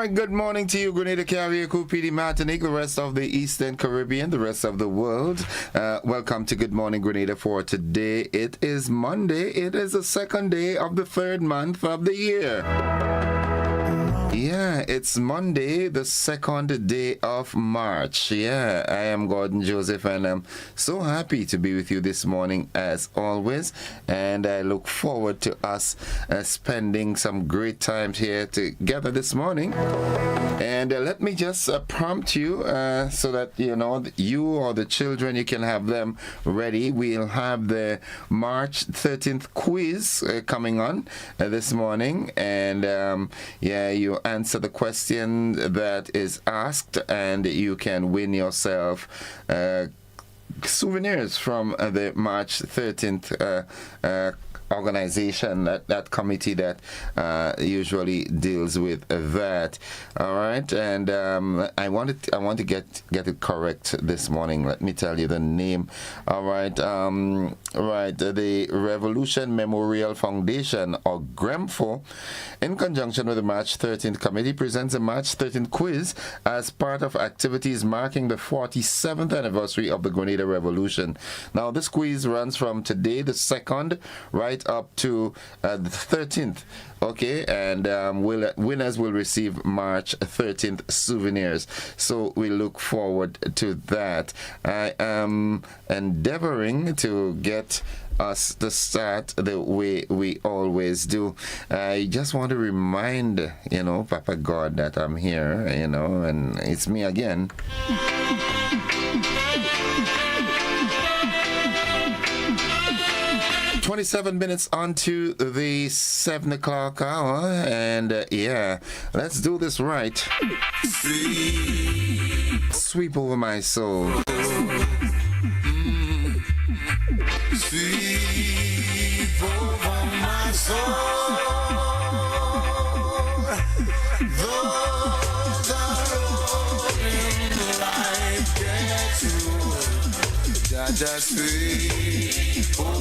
right, good morning to you, Grenada, Caribbean, PD, Martinique, the rest of the Eastern Caribbean, the rest of the world. Welcome to Good Morning Grenada for today. It is Monday. It is the second day of the third month of the year. Yeah, it's Monday, the second day of March. Yeah, I am Gordon Joseph, and I'm so happy to be with you this morning as always. And I look forward to us spending some great times here together this morning. And let me just prompt you so that, you or the children, you can have them ready. We'll have the March 13th quiz coming on this morning. And you answer the question that is asked, and you can win yourself souvenirs from the March 13th organization, that committee that usually deals with that. All right, and I want to get it correct this morning. Let me tell you the name. All right, the Revolution Memorial Foundation, or GREMFO, in conjunction with the March 13th committee, presents a March 13th quiz as part of activities marking the 47th anniversary of the Grenada Revolution. Now, this quiz runs from today, the 2nd, right up to the 13th. Okay, and winners will receive March 13th souvenirs. So we look forward to that. I am endeavoring to get us to start the way we always do. I just want to remind, Papa God, that I'm here, and it's me again. 27 minutes onto the 7 o'clock hour, and let's do this right. Sweep over my soul. Sweep over my soul. Those are rolling like just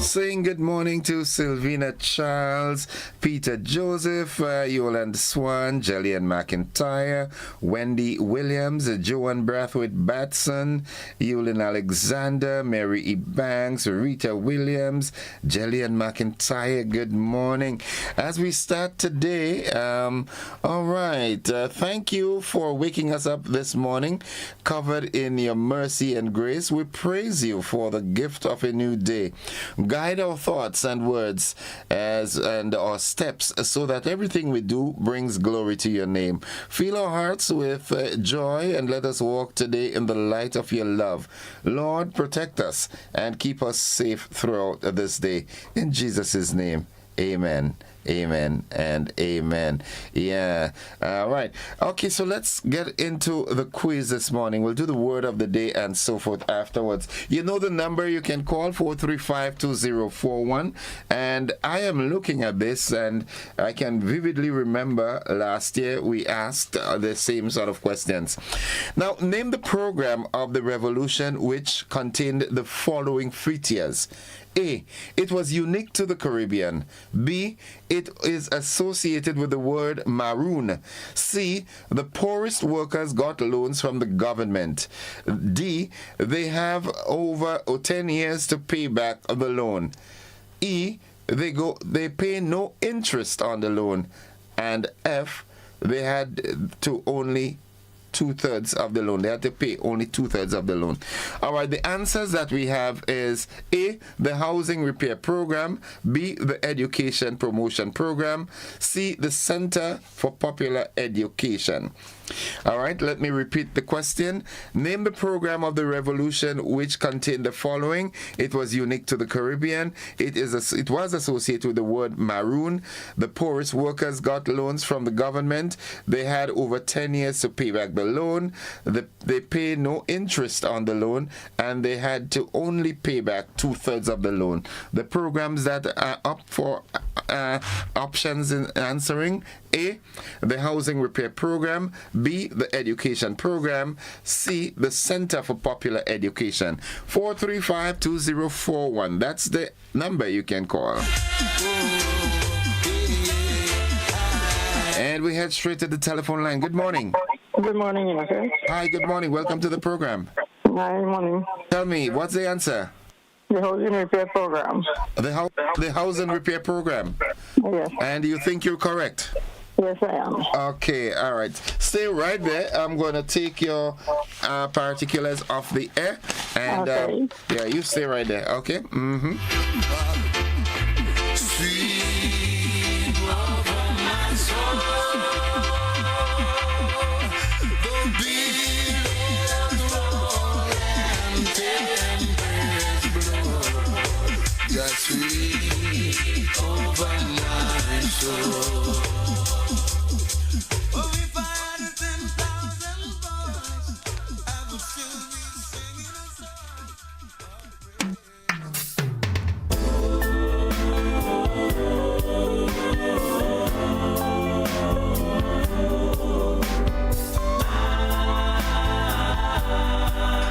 saying good morning to Sylvina Charles, Peter Joseph, Yolande Swan, Jillian McIntyre, Wendy Williams, Joan Brathwaite Batson, Eulyn Alexander, Mary E. Banks, Rita Williams, Jillian McIntyre, good morning. As we start today, all right, thank you for waking us up this morning, covered in your mercy and grace. We praise you for the gift of a new day. Guide our thoughts and words and our steps so that everything we do brings glory to your name. Fill our hearts with joy and let us walk today in the light of your love. Lord, protect us and keep us safe throughout this day. In Jesus' name, amen. Amen and amen. Yeah. All right. Okay, so let's get into the quiz this morning. We'll do the word of the day and so forth afterwards. You know the number you can call, 435-2041. And I am looking at this, and I can vividly remember last year we asked the same sort of questions. Now, name the program of the revolution which contained the following features. A, it was unique to the Caribbean. B, it is associated with the word maroon. C, the poorest workers got loans from the government. D, they have over 10 years to pay back the loan. E, they pay no interest on the loan. And F, they had to only 2/3 of the loan. They had to pay only 2/3 of the loan. All right, the answers that we have is A, the housing repair program, B, the education promotion program, C, the Center for Popular Education. All right, let me repeat the question. Name the program of the revolution which contained the following. It was unique to the Caribbean. It was associated with the word maroon. The poorest workers got loans from the government. They had over 10 years to pay back the loan. They pay no interest on the loan, and they had to only pay back 2/3 of the loan. The programs that are up for options in answering: A, the housing repair program, B, the education program, C, the Center for Popular Education. 435-2041. That's the number you can call. And we head straight to the telephone line. Good morning. Good morning, okay? Hi, good morning. Welcome to the program. Hi, morning. Tell me, what's the answer? The housing repair program. The housing repair program. Yes. And you think you're correct? Yes, I am. Okay, all right. Stay right there. I'm going to take your particulars off the air. And Okay. yeah, you stay right there. Okay? Mm-hmm. Sweet love of my soul. Don't be roll and tempest blow. Just sweet over my soul. Oh, if I had 10,000 boys, I would still be singing a song.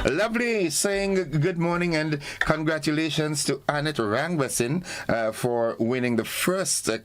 Lovely saying good morning and congratulations to Annette Rangbasin for winning the first the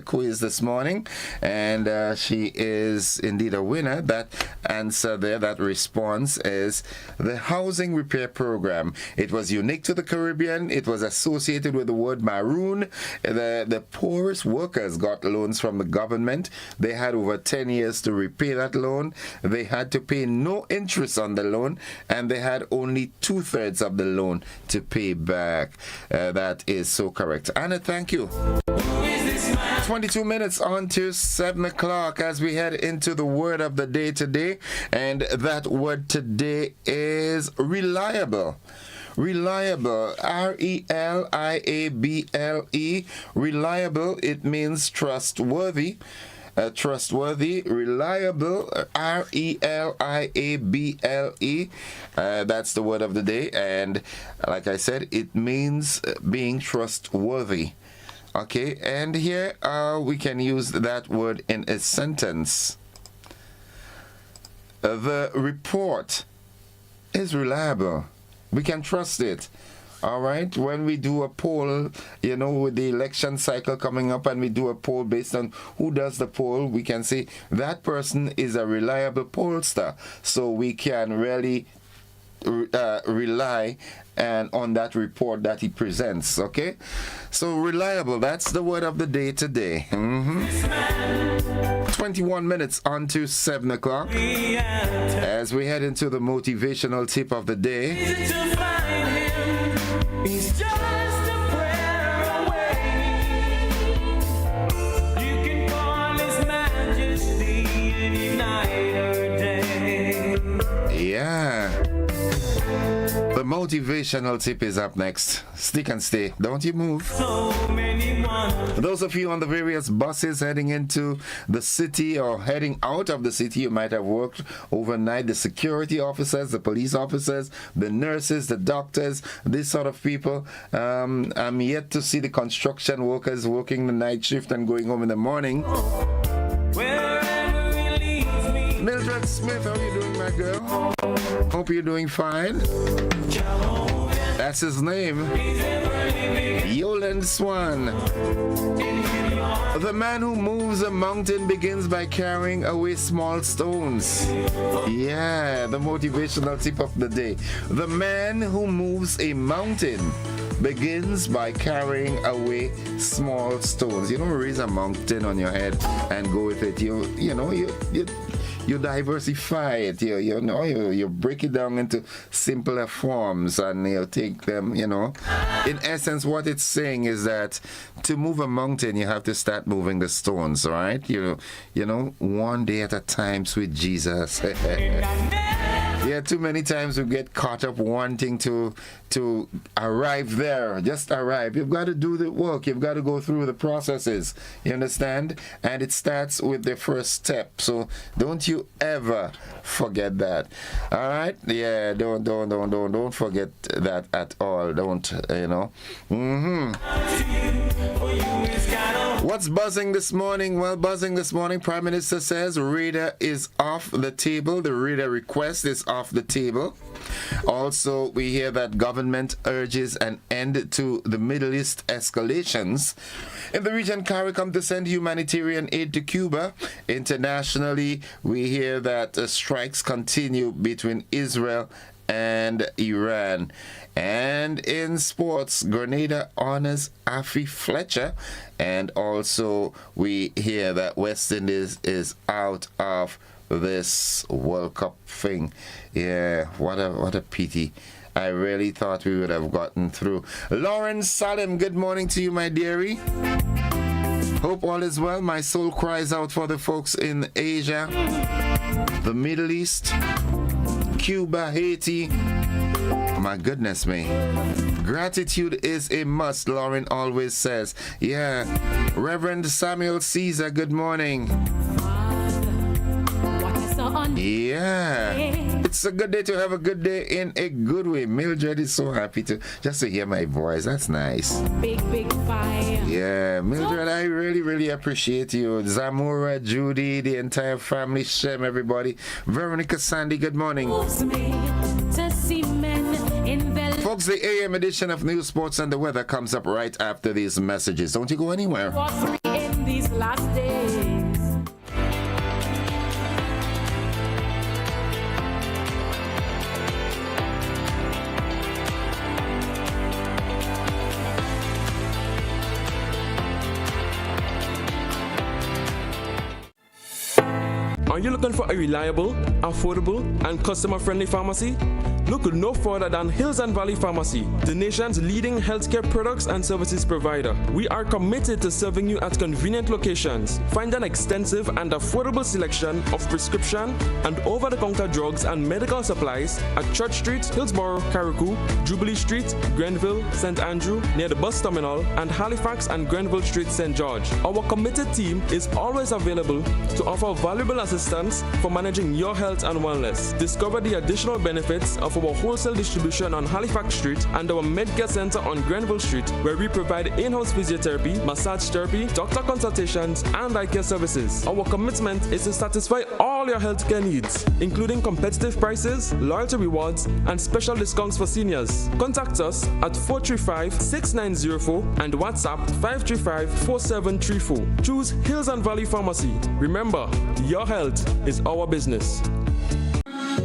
quiz this morning, and she is indeed a winner. That answer there, that response is the housing repair program. It was unique to the Caribbean. It was associated with the word maroon. The poorest workers got loans from the government. They had over 10 years to repay that loan. They had to pay no interest on the loan, and they had only 2/3 of the loan to pay back. That is so correct. Anna, thank you. 22 minutes on to 7 o'clock as we head into the word of the day today, and that word today is reliable. Reliable, R-E-L-I-A-B-L-E, reliable, it means trustworthy. Trustworthy, reliable, R-E-L-I-A-B-L-E. That's the word of the day, and like I said, it means being trustworthy. Okay, and here we can use that word in a sentence. The report is reliable. We can trust it. All right, when we do a poll, you know, with the election cycle coming up, and we do a poll based on who does the poll, we can say that person is a reliable pollster. So we can really rely on that report that he presents. Okay, so reliable, that's the word of the day today. 21 minutes on to 7 o'clock as we head into the motivational tip of the day. He's just a prayer away. You can call His Majesty any night or day. Yeah. The motivational tip is up next. Stick and stay. Don't you move. So many wonders. Those of you on the various buses heading into the city or heading out of the city, you might have worked overnight. The security officers, the police officers, the nurses, the doctors, these sort of people. I'm yet to see the construction workers working the night shift and going home in the morning. Wherever He leads me. Mildred Smith, how are you doing, my girl? Hope you're doing fine. That's his name. Yoland Swan. The man who moves a mountain begins by carrying away small stones. Yeah, the motivational tip of the day. The man who moves a mountain begins by carrying away small stones. You don't raise a mountain on your head and go with it. You diversify it. You break it down into simpler forms, and you take them. In essence, what it's saying is that to move a mountain, you have to start moving the stones, right? One day at a time, sweet Jesus. Yeah, too many times we get caught up wanting to arrive there, just arrive. You've got to do the work. You've got to go through the processes. You understand? And it starts with the first step. So don't you ever forget that. All right? Yeah, don't forget that at all. Don't. For you, it's got a What's buzzing this morning? Well, buzzing this morning, Prime Minister says radar is off the table. The radar request is off the table. Also, we hear that government urges an end to the Middle East escalations. In the region, CARICOM to send humanitarian aid to Cuba. Internationally, we hear that strikes continue between Israel and Iran. And in sports, Grenada honors Afi Fletcher. And also, we hear that West Indies is out of this World Cup thing. Yeah, what a pity. I really thought we would have gotten through. Lauren Salim, good morning to you, my dearie. Hope all is well. My soul cries out for the folks in Asia, the Middle East, Cuba, Haiti. My goodness me. Gratitude is a must, Lauren always says. Yeah. Reverend Samuel Caesar, good morning. Yeah. It's a good day to have a good day in a good way. Mildred is so happy to hear my voice. That's nice. Big fire. Yeah, Mildred, I really appreciate you. Zamora, Judy, the entire family, Shem, everybody. Veronica, Sandy, good morning. Folks, the AM edition of News, Sports, and the Weather comes up right after these messages. Don't you go anywhere. In these last days. Are you looking for a reliable, affordable, and customer-friendly pharmacy? Look no further than Hills and Valley Pharmacy, the nation's leading healthcare products and services provider. We are committed to serving you at convenient locations. Find an extensive and affordable selection of prescription and over-the-counter drugs and medical supplies at Church Street, Hillsborough, Carriacou, Jubilee Street, Grenville, St. Andrew, near the bus terminal, and Halifax and Grenville Street, St. George. Our committed team is always available to offer valuable assistance for managing your health and wellness. Discover the additional benefits of our wholesale distribution on Halifax Street and our Medcare Center on Grenville Street, where we provide in-house physiotherapy, massage therapy, doctor consultations, and eye care services. Our commitment is to satisfy all your healthcare needs, including competitive prices, loyalty rewards, and special discounts for seniors. Contact us at 435-6904 and WhatsApp 535-4734. Choose Hills and Valley Pharmacy. Remember, your health is our business.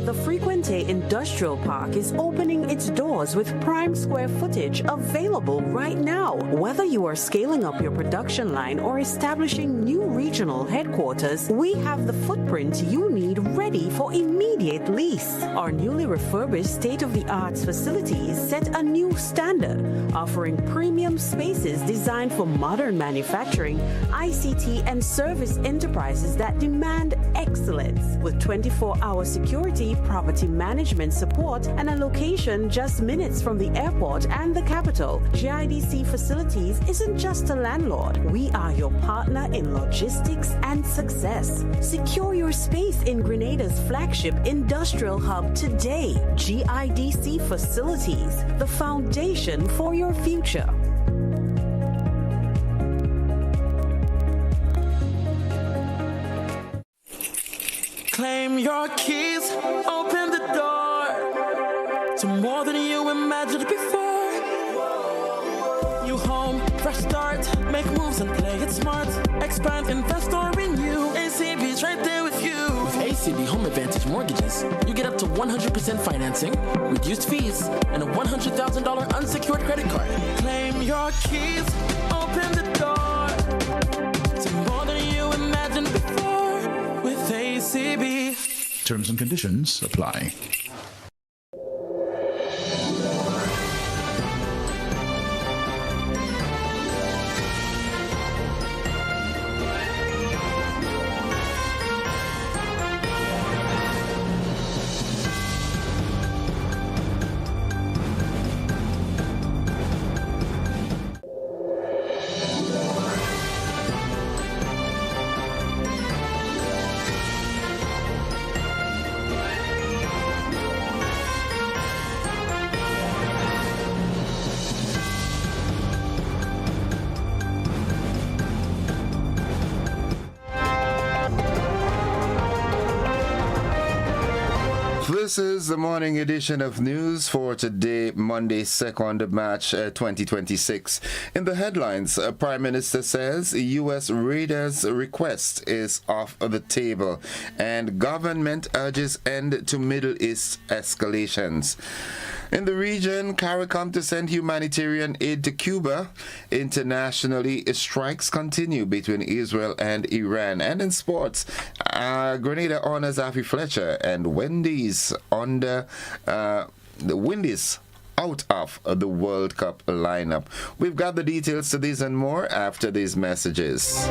The Frequente Industrial Park is opening its doors with prime square footage available right now. Whether you are scaling up your production line or establishing new regional headquarters, we have the footprint you need ready for immediate lease. Our newly refurbished state-of-the-art facilities set a new standard, offering premium spaces designed for modern manufacturing, ICT, and service enterprises that demand excellence. With 24-hour security, property management support, and a location just minutes from the airport and the capital, GIDC Facilities isn't just a landlord. We are your partner in logistics and success. Secure your space in Grenada's flagship industrial hub today. GIDC Facilities, the foundation for your future. Claim your keys, open the door to more than you imagined before. New home, fresh start, make moves and play it smart. Expand, invest or renew. ACB's right there with you. With ACB Home Advantage Mortgages, you get up to 100% financing, reduced fees, and a $100,000 unsecured credit card. Claim your keys, open the door to more than you imagined before with ACB. Terms and conditions apply. This is the morning edition of news for today, Monday, 2nd March 2026. In the headlines, Prime Minister says U.S. raiders' request is off the table and government urges end to Middle East escalations. In the region, CARICOM to send humanitarian aid to Cuba. Internationally, strikes continue between Israel and Iran. And in sports, Grenada honors Afi Fletcher and Wendy's under the Wendy's out of the World Cup lineup. We've got the details to these and more after these messages.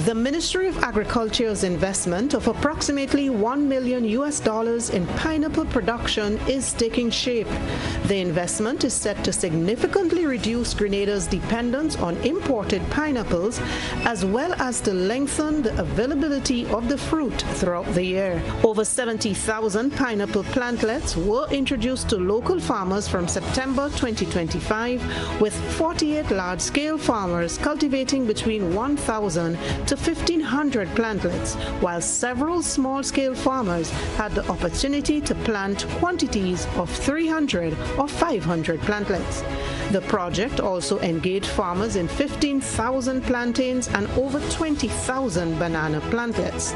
The Ministry of Agriculture's investment of approximately $1 million in pineapple production is taking shape. The investment is set to significantly reduce Grenada's dependence on imported pineapples, as well as to lengthen the availability of the fruit throughout the year. Over 70,000 pineapple plantlets were introduced to local farmers from September 2025, with 48 large-scale farmers cultivating between 1,000 to 1,500 plantlets, while several small-scale farmers had the opportunity to plant quantities of 300 or 500 plantlets. The project also engaged farmers in 15,000 plantains and over 20,000 banana plantlets.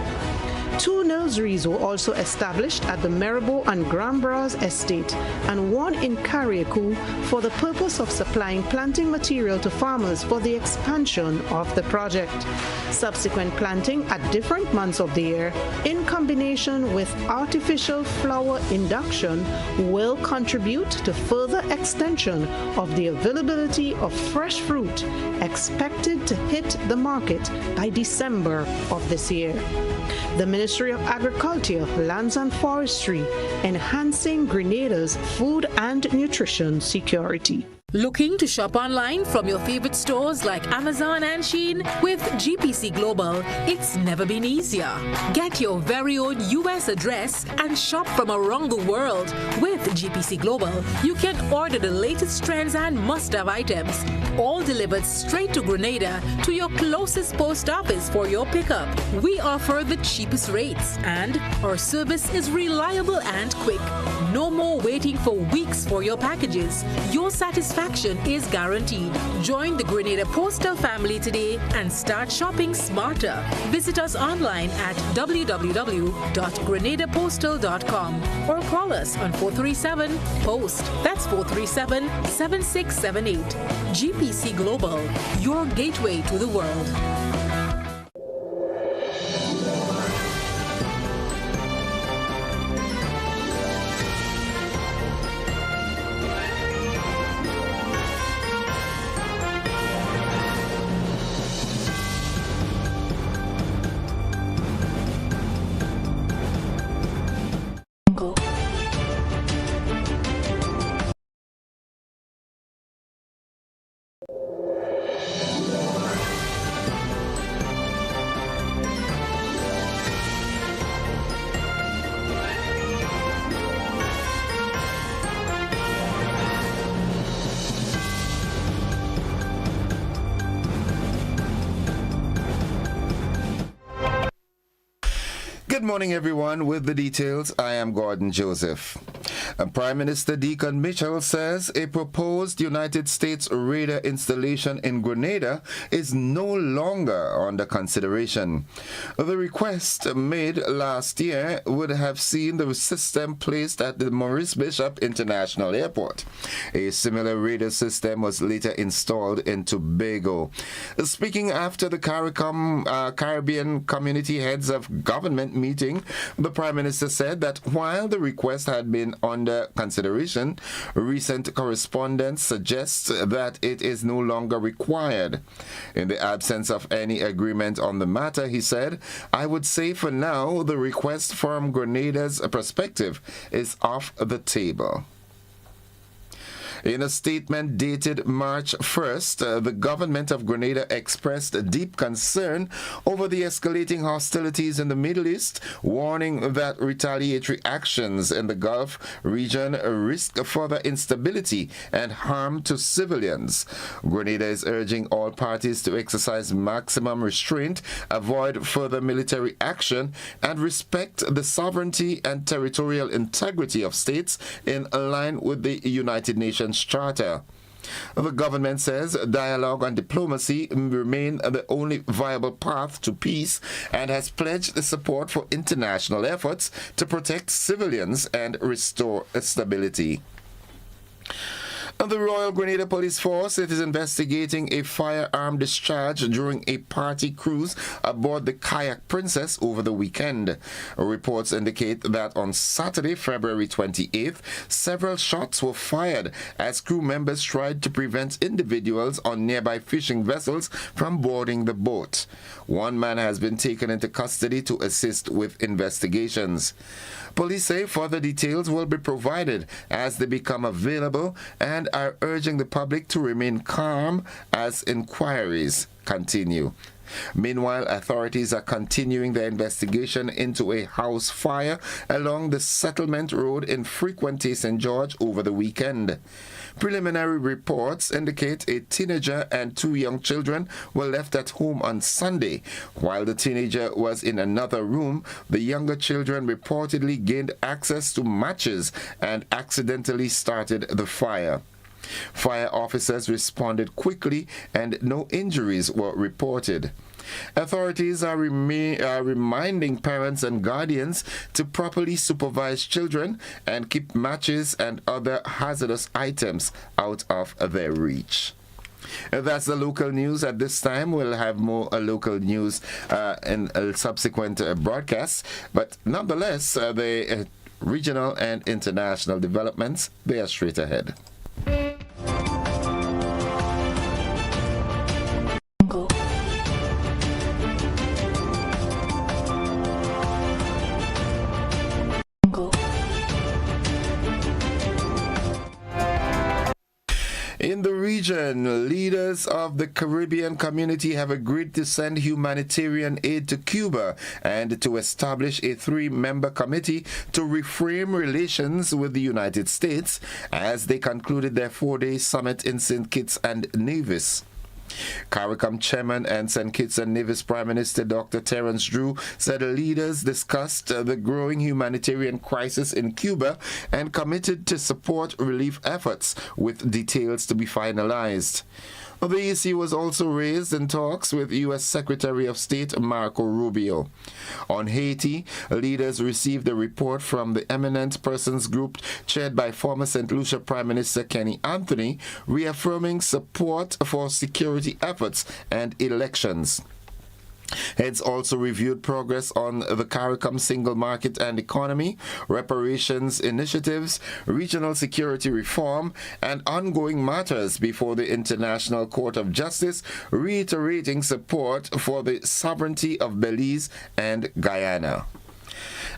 2 nurseries were also established at the Maribor and Grambras estate and 1 in Carriacou for the purpose of supplying planting material to farmers for the expansion of the project. Subsequent planting at different months of the year, in combination with artificial flower induction, will contribute to further extension of the availability of fresh fruit expected to hit the market by December of this year. The Ministry of Agriculture, Lands and Forestry, enhancing Grenada's food and nutrition security. Looking to shop online from your favorite stores like Amazon and Shein? With GPC Global, it's never been easier. Get your very own US address and shop from around the world. With GPC Global, you can order the latest trends and must-have items, all delivered straight to Grenada to your closest post office for your pickup. We offer the cheapest rates, and our service is reliable and quick. No more waiting for weeks for your packages. Your satisfaction is guaranteed. Join the Grenada Postal family today and start shopping smarter. Visit us online at www.grenadapostal.com or call us on 437-POST. That's 437-7678. GPC Global, your gateway to the world. Good morning, everyone. With the details, I am Gordon Joseph. Prime Minister Deacon Mitchell says a proposed United States radar installation in Grenada is no longer under consideration. The request made last year would have seen the system placed at the Maurice Bishop International Airport. A similar radar system was later installed in Tobago. Speaking after the Caribbean Community Heads of Government meeting, the Prime Minister said that while the request had been under consideration, recent correspondence suggests that it is no longer required. In the absence of any agreement on the matter, he said, I would say for now the request from Grenada's perspective is off the table. In a statement dated March 1st, the government of Grenada expressed deep concern over the escalating hostilities in the Middle East, warning that retaliatory actions in the Gulf region risk further instability and harm to civilians. Grenada is urging all parties to exercise maximum restraint, avoid further military action, and respect the sovereignty and territorial integrity of states in line with the United Nations Charter. The government says dialogue and diplomacy remain the only viable path to peace and has pledged support for international efforts to protect civilians and restore stability. The Royal Grenada Police Force is investigating a firearm discharge during a party cruise aboard the Kayak Princess over the weekend. Reports indicate that on Saturday, February 28th, several shots were fired as crew members tried to prevent individuals on nearby fishing vessels from boarding the boat. One man has been taken into custody to assist with investigations. Police say further details will be provided as they become available and are urging the public to remain calm as inquiries continue. Meanwhile, authorities are continuing their investigation into a house fire along the Settlement Road in Frequenté, St. George over the weekend. Preliminary reports indicate a teenager and two young children were left at home on Sunday. While the teenager was in another room, the younger children reportedly gained access to matches and accidentally started the fire. Fire officers responded quickly and no injuries were reported. Authorities are reminding parents and guardians to properly supervise children and keep matches and other hazardous items out of their reach. That's the local news at this time. We'll have more local news in subsequent broadcasts, but nonetheless, the regional and international developments, they are straight ahead. In the region, leaders of the Caribbean community have agreed to send humanitarian aid to Cuba and to establish a 3-member committee to reframe relations with the United States as they concluded their 4-day summit in St. Kitts and Nevis. CARICOM Chairman and St. Kitts and Nevis Prime Minister Dr. Terence Drew said the leaders discussed the growing humanitarian crisis in Cuba and committed to support relief efforts with details to be finalized. The issue was also raised in talks with U.S. Secretary of State Marco Rubio. On Haiti, leaders received a report from the Eminent Persons Group chaired by former St. Lucia Prime Minister Kenny Anthony, reaffirming support for security efforts and elections. Heads also reviewed progress on the CARICOM single market and economy, reparations initiatives, regional security reform, and ongoing matters before the International Court of Justice, reiterating support for the sovereignty of Belize and Guyana.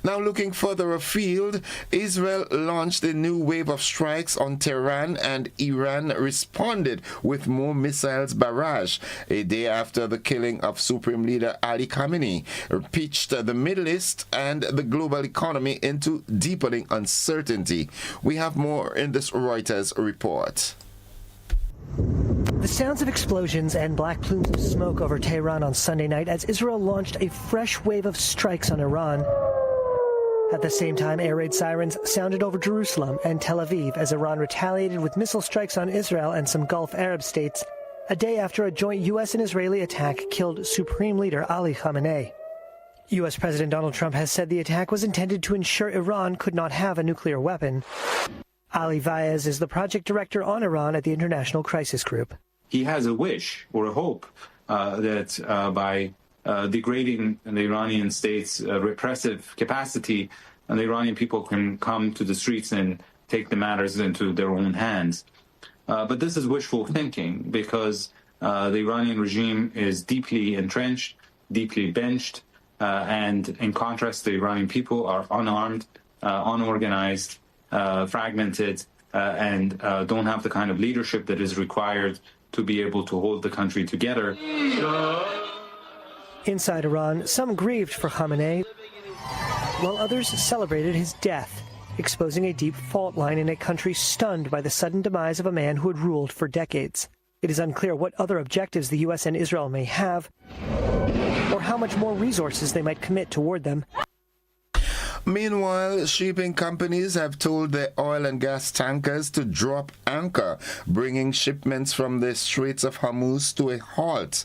Now, looking further afield, Israel launched a new wave of strikes on Tehran, and Iran responded with more missiles barrage a day after the killing of Supreme Leader Ali Khamenei pitched the Middle East and the global economy into deepening uncertainty. We have more in this Reuters report. The sounds of explosions and black plumes of smoke over Tehran on Sunday night as Israel launched a fresh wave of strikes on Iran. At the same time, air raid sirens sounded over Jerusalem and Tel Aviv as Iran retaliated with missile strikes on Israel and some Gulf Arab states, a day after a joint U.S. and Israeli attack killed Supreme Leader Ali Khamenei. U.S. President Donald Trump has said the attack was intended to ensure Iran could not have a nuclear weapon. Ali Vaez is the project director on Iran at the International Crisis Group. He has a wish or a hope that by degrading the Iranian state's repressive capacity, and the Iranian people can come to the streets and take the matters into their own hands. But this is wishful thinking because the Iranian regime is deeply entrenched, deeply benched, and in contrast, the Iranian people are unarmed, unorganized, fragmented, and don't have the kind of leadership that is required to be able to hold the country together. Inside Iran, some grieved for Khamenei, while others celebrated his death, exposing a deep fault line in a country stunned by the sudden demise of a man who had ruled for decades. It is unclear what other objectives the U.S. and Israel may have, or how much more resources they might commit toward them. Meanwhile, shipping companies have told their oil and gas tankers to drop anchor, bringing shipments from the Straits of Hormuz to a halt.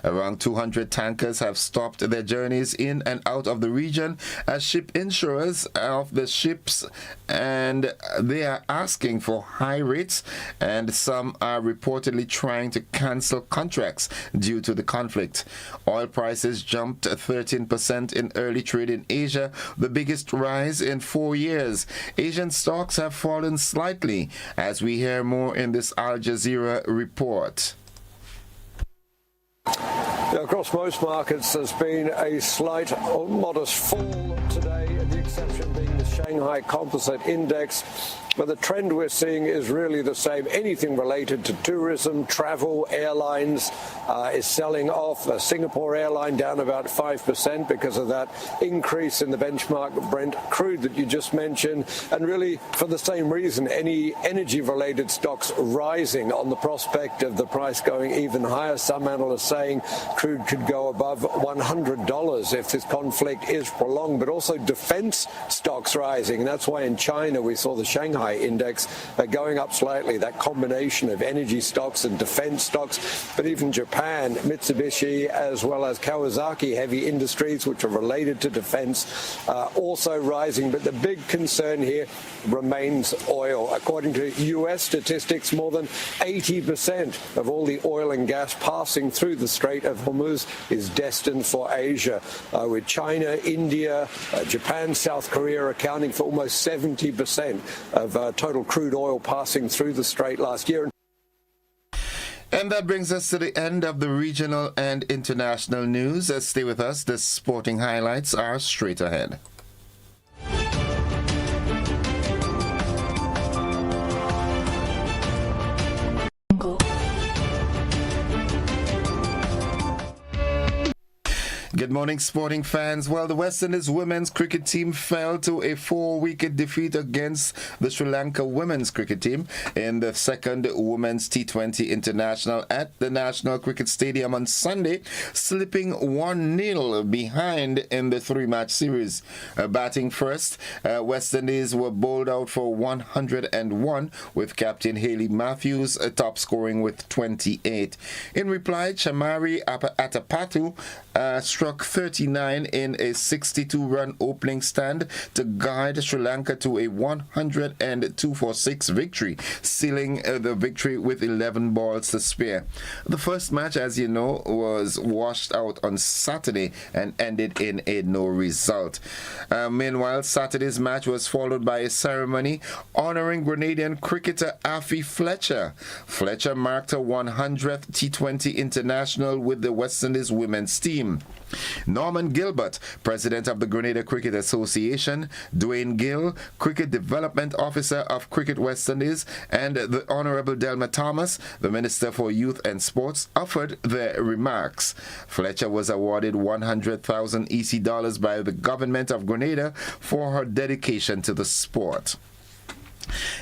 Around 200 tankers have stopped their journeys in and out of the region as ship insurers of the ships, and they are asking for high rates, and some are reportedly trying to cancel contracts due to the conflict. Oil prices jumped 13% in early trade in Asia, the biggest rise in 4 years. Asian stocks have fallen slightly, as we hear more in this Al Jazeera report. Across most markets, there's been a slight or modest fall today, the exception being the Shanghai Composite Index. But the trend we're seeing is really the same. Anything related to tourism, travel, airlines is selling off. A Singapore airline down about 5% because of that increase in the benchmark Brent crude that you just mentioned. And really, for the same reason, any energy-related stocks rising on the prospect of the price going even higher. Some analysts saying crude could go above $100 if this conflict is prolonged. But also defense stocks rising. And that's why in China we saw the Shanghai index going up slightly, that combination of energy stocks and defense stocks. But even Japan, Mitsubishi, as well as Kawasaki heavy industries, which are related to defense, also rising. But the big concern here remains oil. According to U.S. statistics, more than 80% of all the oil and gas passing through the Strait of Hormuz is destined for Asia, with China, India, Japan, South Korea accounting for almost 70% of total crude oil passing through the strait last year. And that brings us to the end of the regional and international news. Stay with us. The sporting highlights are straight ahead. Good morning, sporting fans. Well, the West Indies women's cricket team fell to a 4-wicket defeat against the Sri Lanka women's cricket team in the second Women's T20 International at the National Cricket Stadium on Sunday, slipping 1-0 behind in the 3-match series. Batting first, West Indies were bowled out for 101, with Captain Hayley Matthews top scoring with 28. In reply, Chamari Atapattu struck 39 in a 62-run opening stand to guide Sri Lanka to a 102 for 6 victory, sealing the victory with 11 balls to spare. The first match, as you know, was washed out on Saturday and ended in a no result. Meanwhile, Saturday's match was followed by a ceremony honoring Grenadian cricketer Afi Fletcher. Fletcher marked her 100th T20 International with the West Indies women's team. Norman Gilbert, president of the Grenada Cricket Association, Dwayne Gill, cricket development officer of Cricket West Indies, and the Honorable Delma Thomas, the Minister for Youth and Sports, offered their remarks. Fletcher was awarded 100,000 EC dollars by the government of Grenada for her dedication to the sport.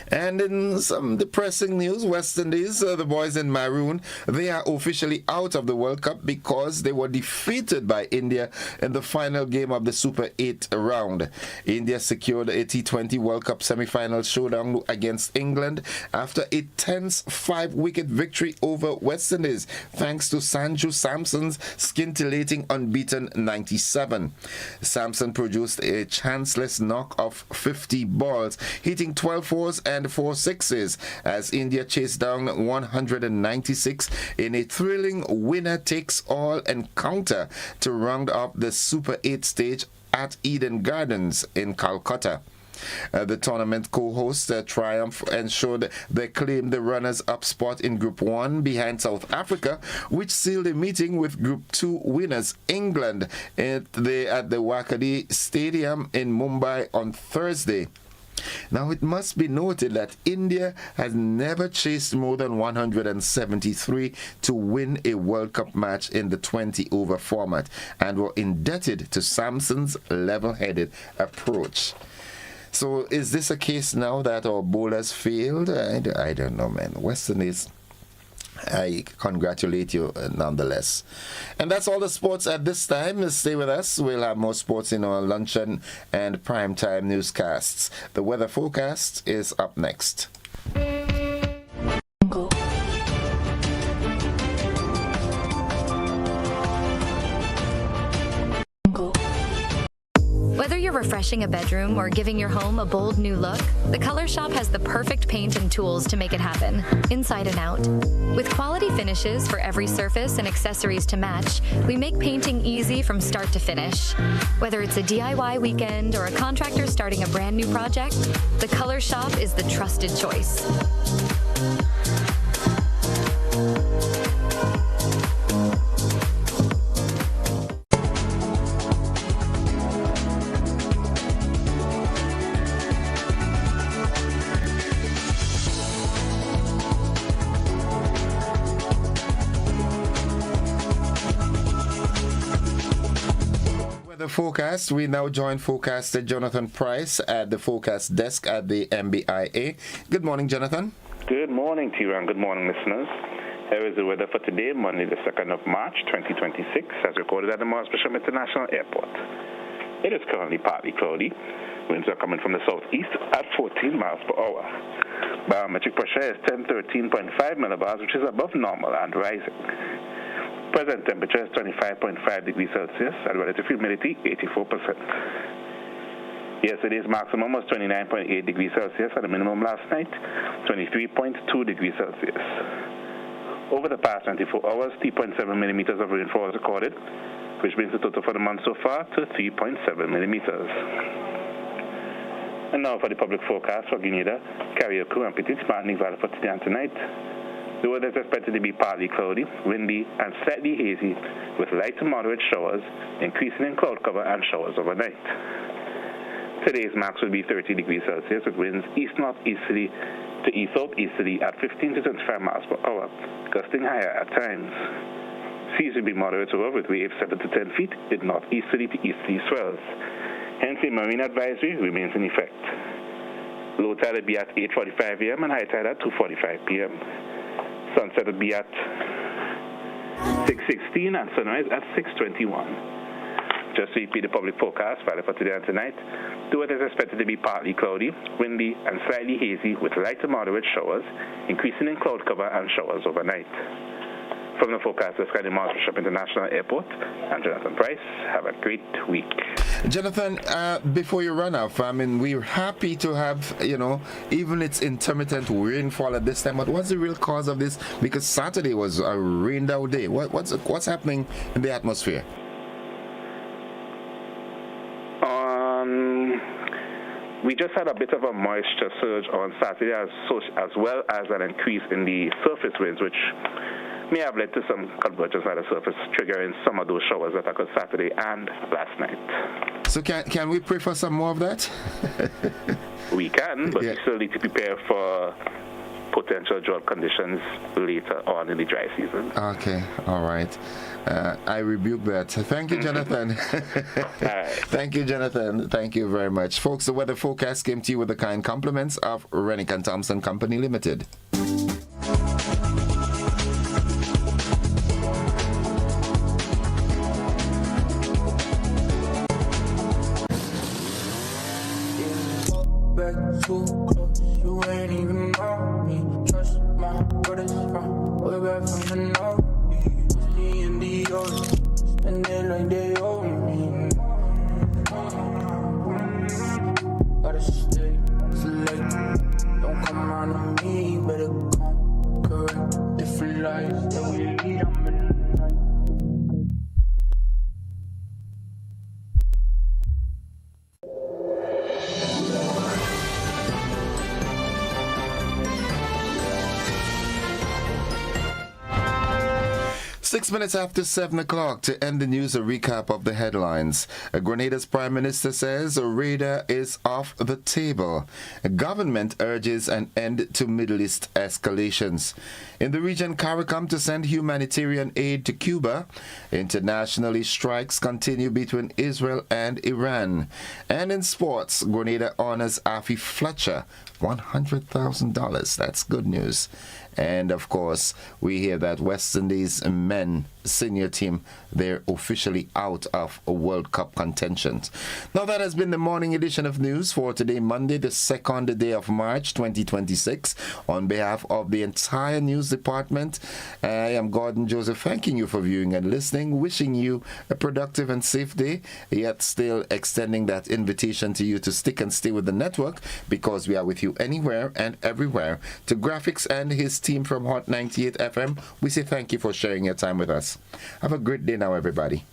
And in some depressing news, West Indies, the boys in maroon, they are officially out of the World Cup because they were defeated by India in the final game of the Super 8 round. India secured a T20 World Cup semi-final showdown against England after a tense 5-wicket victory over West Indies, thanks to Sanju Samson's scintillating unbeaten 97. Samson produced a chanceless knock of 50 balls, hitting 12 fours and 4 sixes as India chased down 196 in a thrilling winner-takes-all encounter to round off the Super 8 stage at Eden Gardens in Calcutta. The tournament co-hosts triumph ensured they claimed the runners-up spot in Group 1 behind South Africa, which sealed a meeting with Group 2 winners England at the Wankhede Stadium in Mumbai on Thursday. Now, it must be noted that India has never chased more than 173 to win a World Cup match in the 20-over format and were indebted to Samson's level-headed approach. So is this a case now that our bowlers failed? I don't know, man. Western is... I congratulate you nonetheless. And that's all the sports at this time. Stay with us. We'll have more sports in our luncheon and primetime newscasts. The weather forecast is up next. Whether you're refreshing a bedroom or giving your home a bold new look, the Color Shop has the perfect paint and tools to make it happen, inside and out. With quality finishes for every surface and accessories to match, we make painting easy from start to finish. Whether it's a DIY weekend or a contractor starting a brand new project, the Color Shop is the trusted choice. Forecast. We now join forecaster Jonathan Price at the forecast desk at the MBIA. Good morning, Jonathan. Good morning, T-Ran. Good morning, listeners. Here is the weather for today, Monday, the 2nd of March, 2026, as recorded at the Morris Bishop International Airport. It is currently partly cloudy. Winds are coming from the southeast at 14 miles per hour. Barometric pressure is 1013.5 millibars, which is above normal and rising. Present temperature is 25.5 degrees Celsius and relative humidity 84%. Yesterday's maximum was 29.8 degrees Celsius and the minimum last night 23.2 degrees Celsius. Over the past 24 hours, 3.7 millimeters of rainfall was recorded, which brings the total for the month so far to 3.7 millimeters. And now for the public forecast for Grenada, Carriacou, and Petite Martinique Valley for today and tonight. The weather is expected to be partly cloudy, windy, and slightly hazy, with light to moderate showers, increasing in cloud cover and showers overnight. Today's max will be 30 degrees Celsius, with winds east-northeasterly to east-southeasterly at 15 to 25 miles per hour, gusting higher at times. Seas will be moderate over, with waves 7 to 10 feet in northeasterly to easterly swells. Hence, a marine advisory remains in effect. Low tide will be at 8:45 a.m. and high tide at 2:45 p.m. Sunset will be at 6:16 and sunrise at 6:21. Just to repeat the public forecast valid for today and tonight, the weather is expected to be partly cloudy, windy, and slightly hazy with light to moderate showers, increasing in cloud cover and showers overnight. From the forecast desk at the Morris Bishop International Airport, I'm Jonathan Price. Have a great week. Jonathan, before you run off, I mean, we're happy to have, even it's intermittent rainfall at this time, but what's the real cause of this? Because Saturday was a rained out day. What's happening in the atmosphere? We just had a bit of a moisture surge on Saturday as well as an increase in the surface winds, which may have led to some convergence at the surface, triggering some of those showers that occurred Saturday and last night. So can we pray for some more of that? We can, but we still need to prepare for potential drought conditions later on in the dry season. Okay, all right. I rebuke that. Thank you, Jonathan. Thank you, Jonathan. Thank you very much. Folks, the weather forecast came to you with the kind compliments of Rennick & Thompson Company Limited. Too close, you ain't even know me. Trust my brothers from way back from the north. The in the ocean, spending like they owe me. Gotta stay selected. Don't come around on me, better come correct. Different lives that we lead, I'm in. 6 minutes after 7 o'clock. To end the news, a recap of the headlines. Grenada's Prime Minister says a radar is off the table. Government urges an end to Middle East escalations. In the region, CARICOM to send humanitarian aid to Cuba. Internationally, strikes continue between Israel and Iran. And in sports, Grenada honors Afi Fletcher $100,000. That's good news. And of course, we hear that West Indies men senior team, they're officially out of a World Cup contention. Now that has been the morning edition of news for today, Monday, the 2nd day of March 2026. On behalf of the entire news department, I am Gordon Joseph, thanking you for viewing and listening, wishing you a productive and safe day, yet still extending that invitation to you to stick and stay with the network, because we are with you anywhere and everywhere. To Graphics and his team from Hot 98 FM, we say thank you for sharing your time with us. Have a great day now, everybody.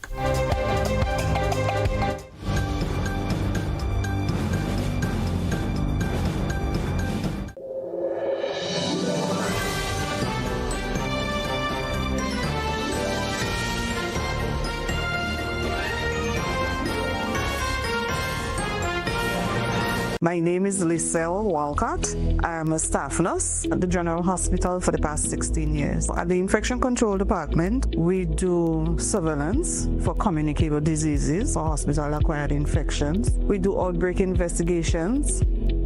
My name is Liselle Walcott. I'm a staff nurse at the General Hospital for the past 16 years. At the Infection Control Department, we do surveillance for communicable diseases or hospital-acquired infections. We do outbreak investigations.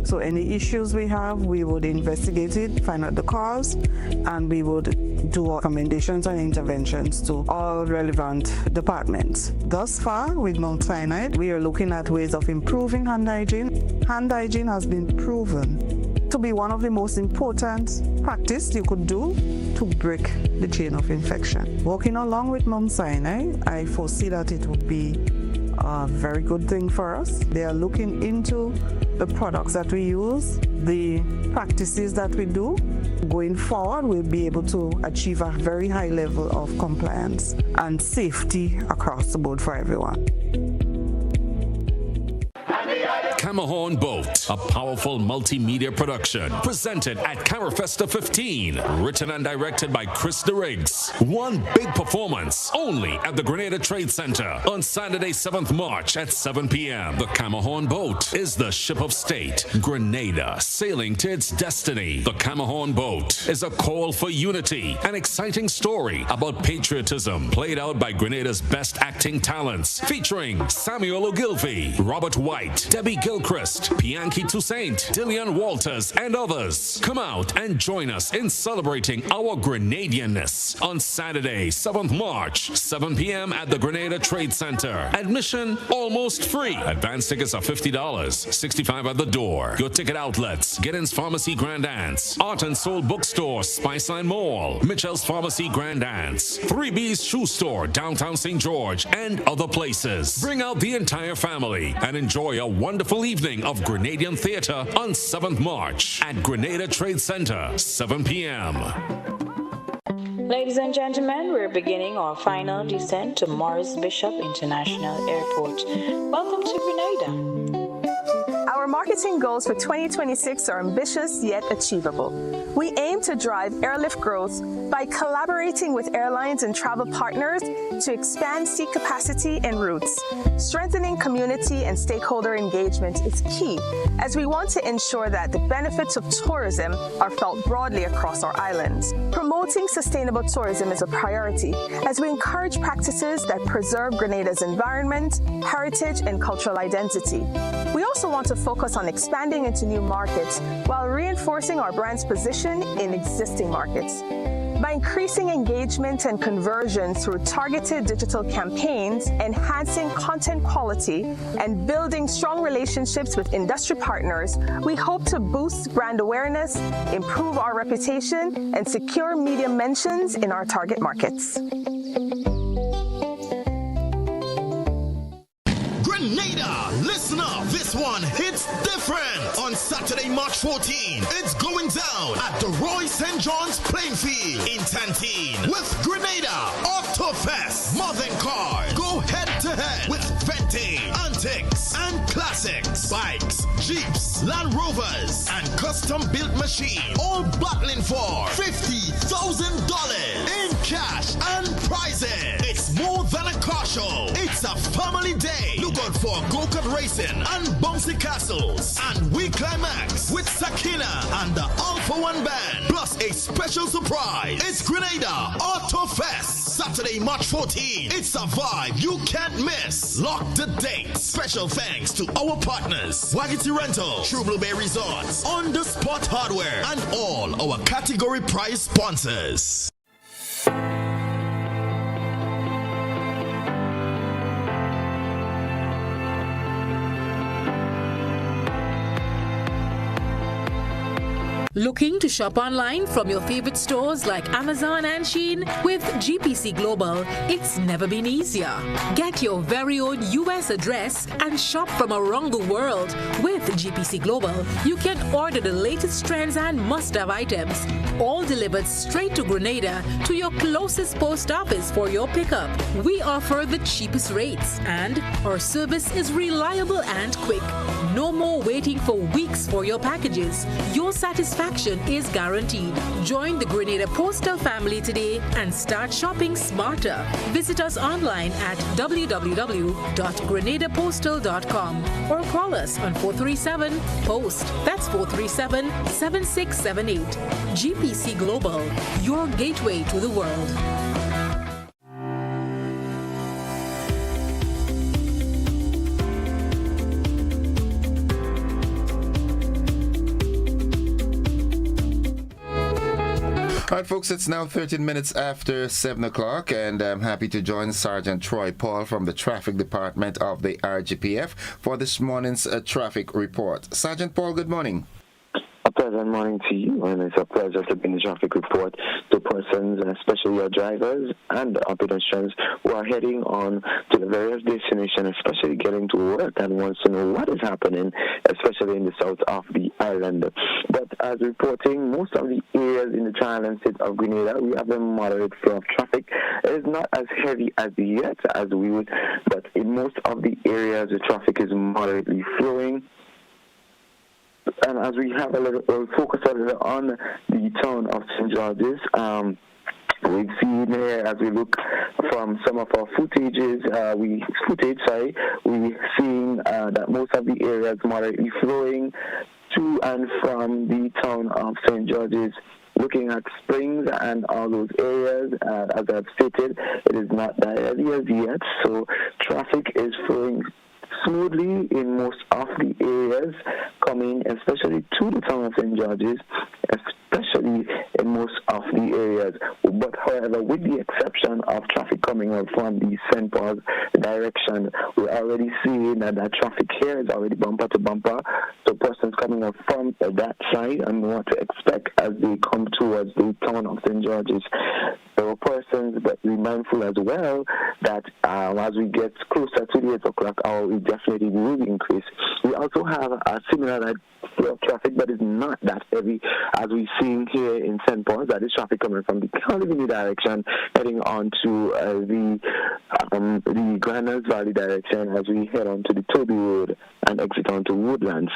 So any issues we have, we would investigate it, find out the cause, and we would do recommendations and interventions to all relevant departments. Thus far, with Mount Sinai, we are looking at ways of improving hand hygiene. Hand hygiene has been proven to be one of the most important practice you could do to break the chain of infection. Working along with Mount Sinai, I foresee that it would be a very good thing for us. They are looking into the products that we use, the practices that we do. Going forward, we'll be able to achieve a very high level of compliance and safety across the board for everyone. Camahorn Boat, a powerful multimedia production, presented at Carafesta 15, written and directed by Chris DeRiggs. One big performance, only at the Grenada Trade Center, on Saturday, 7th March at 7 p.m. The Camahorn Boat is the ship of state, Grenada, sailing to its destiny. The Camahorn Boat is a call for unity, an exciting story about patriotism, played out by Grenada's best acting talents, featuring Samuel Ogilvie, Robert White, Debbie Gilchrist, Bianchi Toussaint, Dillian Walters, and others. Come out and join us in celebrating our Grenadianness on Saturday, 7th March, 7 p.m. at the Grenada Trade Center. Admission almost free. Advance tickets are $50, $65 at the door. Your ticket outlets: Giddens Pharmacy Grand Anse, Art and Soul Bookstore, Spiceline Mall, Mitchell's Pharmacy Grand Anse, 3B's Shoe Store, downtown St. George, and other places. Bring out the entire family and enjoy a wonderful evening of Grenadian theater on 7th March at Grenada Trade Center, 7 p.m. Ladies and gentlemen, we're beginning our final descent to Morris Bishop International Airport. Welcome to Grenada. Our marketing goals for 2026 are ambitious yet achievable. We aim to drive airlift growth by collaborating with airlines and travel partners to expand seat capacity and routes. Strengthening community and stakeholder engagement is key, as we want to ensure that the benefits of tourism are felt broadly across our islands. Promoting sustainable tourism is a priority, as we encourage practices that preserve Grenada's environment, heritage, and cultural identity. We also want to focus on expanding into new markets while reinforcing our brand's position in existing markets. By increasing engagement and conversion through targeted digital campaigns, enhancing content quality, and building strong relationships with industry partners, we hope to boost brand awareness, improve our reputation, and secure media mentions in our target markets. Grenada, listen up. This one hits It's different on Saturday, March 14. It's going down at the Roy St. John's playing field in Tantine with Grenada Autofest. More than cars. Go head to head with vintage, antiques, and classics. Bikes, Jeeps, Land Rovers, and custom built machines. All battling for $50,000 in cash and prizes. It's more than a car show. It's a family day. Look out for go-kart racing and bouncy castles. And we climax with Sakina and the Alpha One Band. Plus a special surprise. It's Grenada Auto Fest. Saturday, March 14. It's a vibe you can't miss. Lock the date. Special thanks to our partners, Wagity Rental, True Blueberry Resorts, On The Spot Hardware, and all our category prize sponsors. Looking to shop online from your favorite stores like Amazon and Shein? With GPC Global, it's never been easier. Get your very own US address and shop from around the world. With GPC Global, you can order the latest trends and must-have items, all delivered straight to Grenada to your closest post office for your pickup. We offer the cheapest rates, and our service is reliable and quick. No more waiting for weeks for your packages. Your satisfaction is guaranteed. Join the Grenada Postal family today and start shopping smarter. Visit us online at www.grenadapostal.com or call us on 437-POST. That's 437-7678. GPC Global, your gateway to the world. All right, folks, it's now 13 minutes after 7 o'clock, and I'm happy to join Sergeant Troy Paul from the Traffic Department of the RGPF for this morning's traffic report. Sergeant Paul, good morning. A pleasant morning to you, and it's a pleasure to bring the traffic report to persons, especially your drivers and our pedestrians who are heading on to the various destinations, especially getting to work and wants to know what is happening, especially in the south of the island. But as reporting, most of the areas in the tri-island state of Grenada, we have a moderate flow of traffic. It is not as heavy as yet as we would, but in most of the areas, the traffic is moderately flowing. And as we have we'll focus a little on the town of St. George's. We've seen here, as we look from some of our we've seen that most of the areas moderately flowing to and from the town of St. George's. Looking at Springs and all those areas, as I've stated, it is not that heavy as yet, so traffic is flowing smoothly in most of the areas coming, especially to the town of St. George's, especially in most of the areas. But however, with the exception of traffic coming out from the St. Paul's direction, we're already seeing that traffic here is already bumper to bumper. So persons coming out from that side and what to expect as they come towards the town of St. George's. There are persons, but be mindful as well that as we get closer to the 8 o'clock hour, we definitely will increase. We also have a similar flow of traffic, but it's not that heavy as we're seeing here in St. Paul. That is traffic coming from the Calvin direction, heading on to the Granada Valley direction as we head on to the Toby Road and exit onto Woodlands.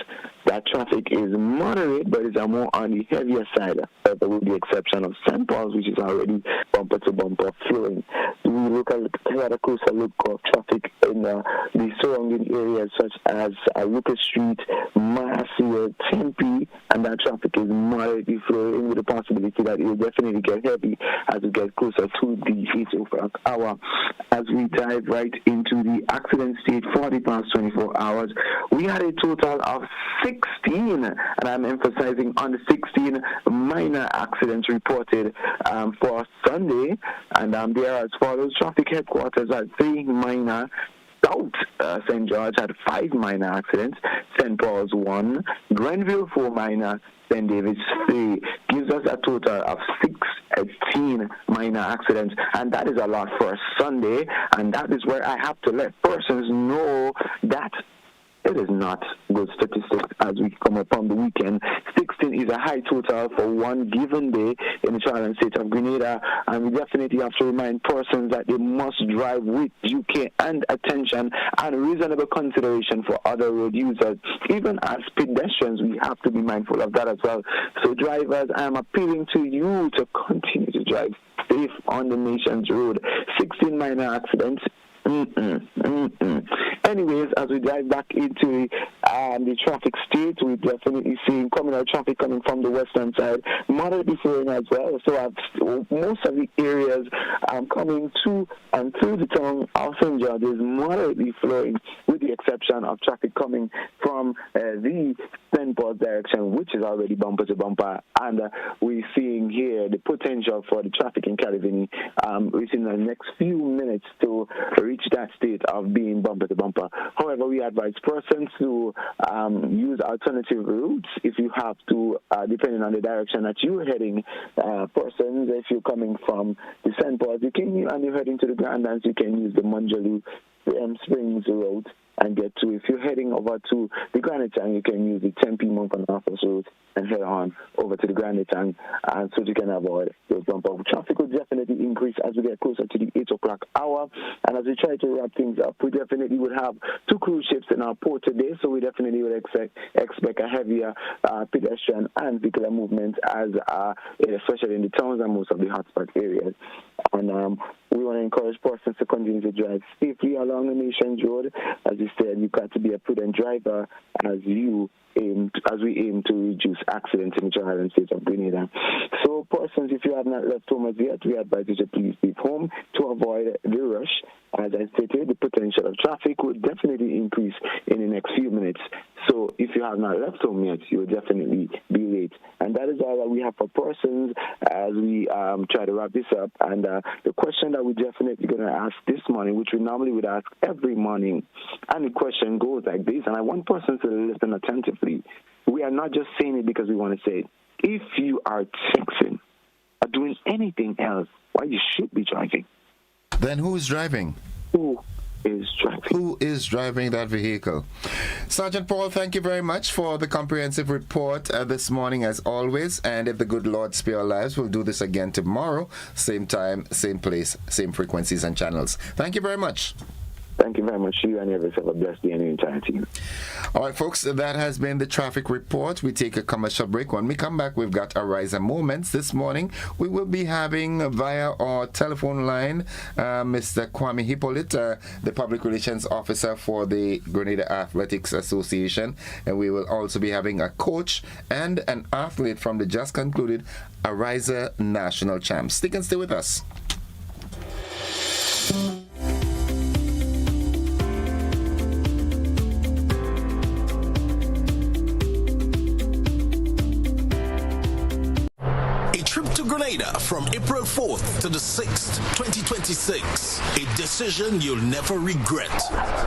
That traffic is moderate, but it's more on the heavier side, with the exception of St. Paul's, which is already bumper to bumper flowing. We look at a closer look of traffic in the surrounding areas such as Lucas Street, Marcia, Tempe, and that traffic is moderately flowing with the possibility that it will definitely get heavy as we get closer to the 8 o'clock hour. As we dive right into the accident state for the past 24 hours, we had a total of 16, and I'm emphasizing on the 16 minor accidents reported for Sunday, and they are as follows. Traffic headquarters had 3 minor. South St. George had 5 minor accidents, St. Paul's 1, Grenville 4 minor, St. David's 3, gives us a total of 16 minor accidents, and that is a lot for a Sunday, and that is where I have to let persons know that it is not good statistics as we come upon the weekend. 16 is a high total for one given day in the trial and state of Grenada, and we definitely have to remind persons that they must drive with due care and attention and reasonable consideration for other road users. Even as pedestrians, we have to be mindful of that as well. So drivers, I am appealing to you to continue to drive safe on the nation's road. 16 minor accidents. Anyways, as we dive back into the traffic state, we're definitely seeing communal traffic coming from the western side, moderately flowing as well. So most of the areas coming to and through the town of St. George is moderately flowing, with the exception of traffic coming from the St. Paul's direction, which is already bumper to bumper. And we're seeing here the potential for the traffic in Calavini within the next few minutes to reach that state of being bumper to bumper. However, we advise persons to use alternative routes if you have to, depending on the direction that you're heading. Persons, if you're coming from the St. Paul's, and you're heading to the Grandlands, you can use the Munjaloo Springs road and get to. If you're heading over to the Granite Tank, you can use the Tempe Monk and Office road and head on over to the Granite Tank, and so you can avoid those bumper. Traffic will definitely increase as we get closer to the 8 o'clock hour, and as we try to wrap things up, we definitely would have 2 cruise ships in our port today, so we definitely would expect a heavier pedestrian and vehicular movement, as especially in the towns and most of the hotspot areas. And we want to encourage persons to continue to drive safely along the nation's road. As you said, you've got to be a prudent driver as we aim to reduce accidents in the trial and state of Grenada. So persons, if you have not left home as yet, we advise you to please leave home to avoid the rush. As I stated, the potential of traffic will definitely increase in the next few minutes. So if you have not left home yet, you will definitely be late. And that is all that we have for persons as we try to wrap this up. And the question that we're definitely going to ask this morning, which we normally would ask every morning, and the question goes like this, and I want persons to listen attentively. We are not just saying it because we want to say it. If you are texting or doing anything else while you should be driving, then who's driving? Who is driving? Who is driving that vehicle? Sergeant Paul, thank you very much for the comprehensive report this morning, as always. And if the good Lord spare our lives, we'll do this again tomorrow. Same time, same place, same frequencies and channels. Thank you very much. Thank you very much. You and yours have a blessed day and your entire team. All right, folks, that has been the traffic report. We take a commercial break. When we come back, we've got our Rise and Moments. This morning, we will be having via our telephone line Mr. Kwame Hippolyte, the Public Relations Officer for the Grenada Athletics Association. And we will also be having a coach and an athlete from the just concluded Ariza National Champs. Stick and stay with us. Grenada from April 4th to the 6th, 2026. A decision you'll never regret.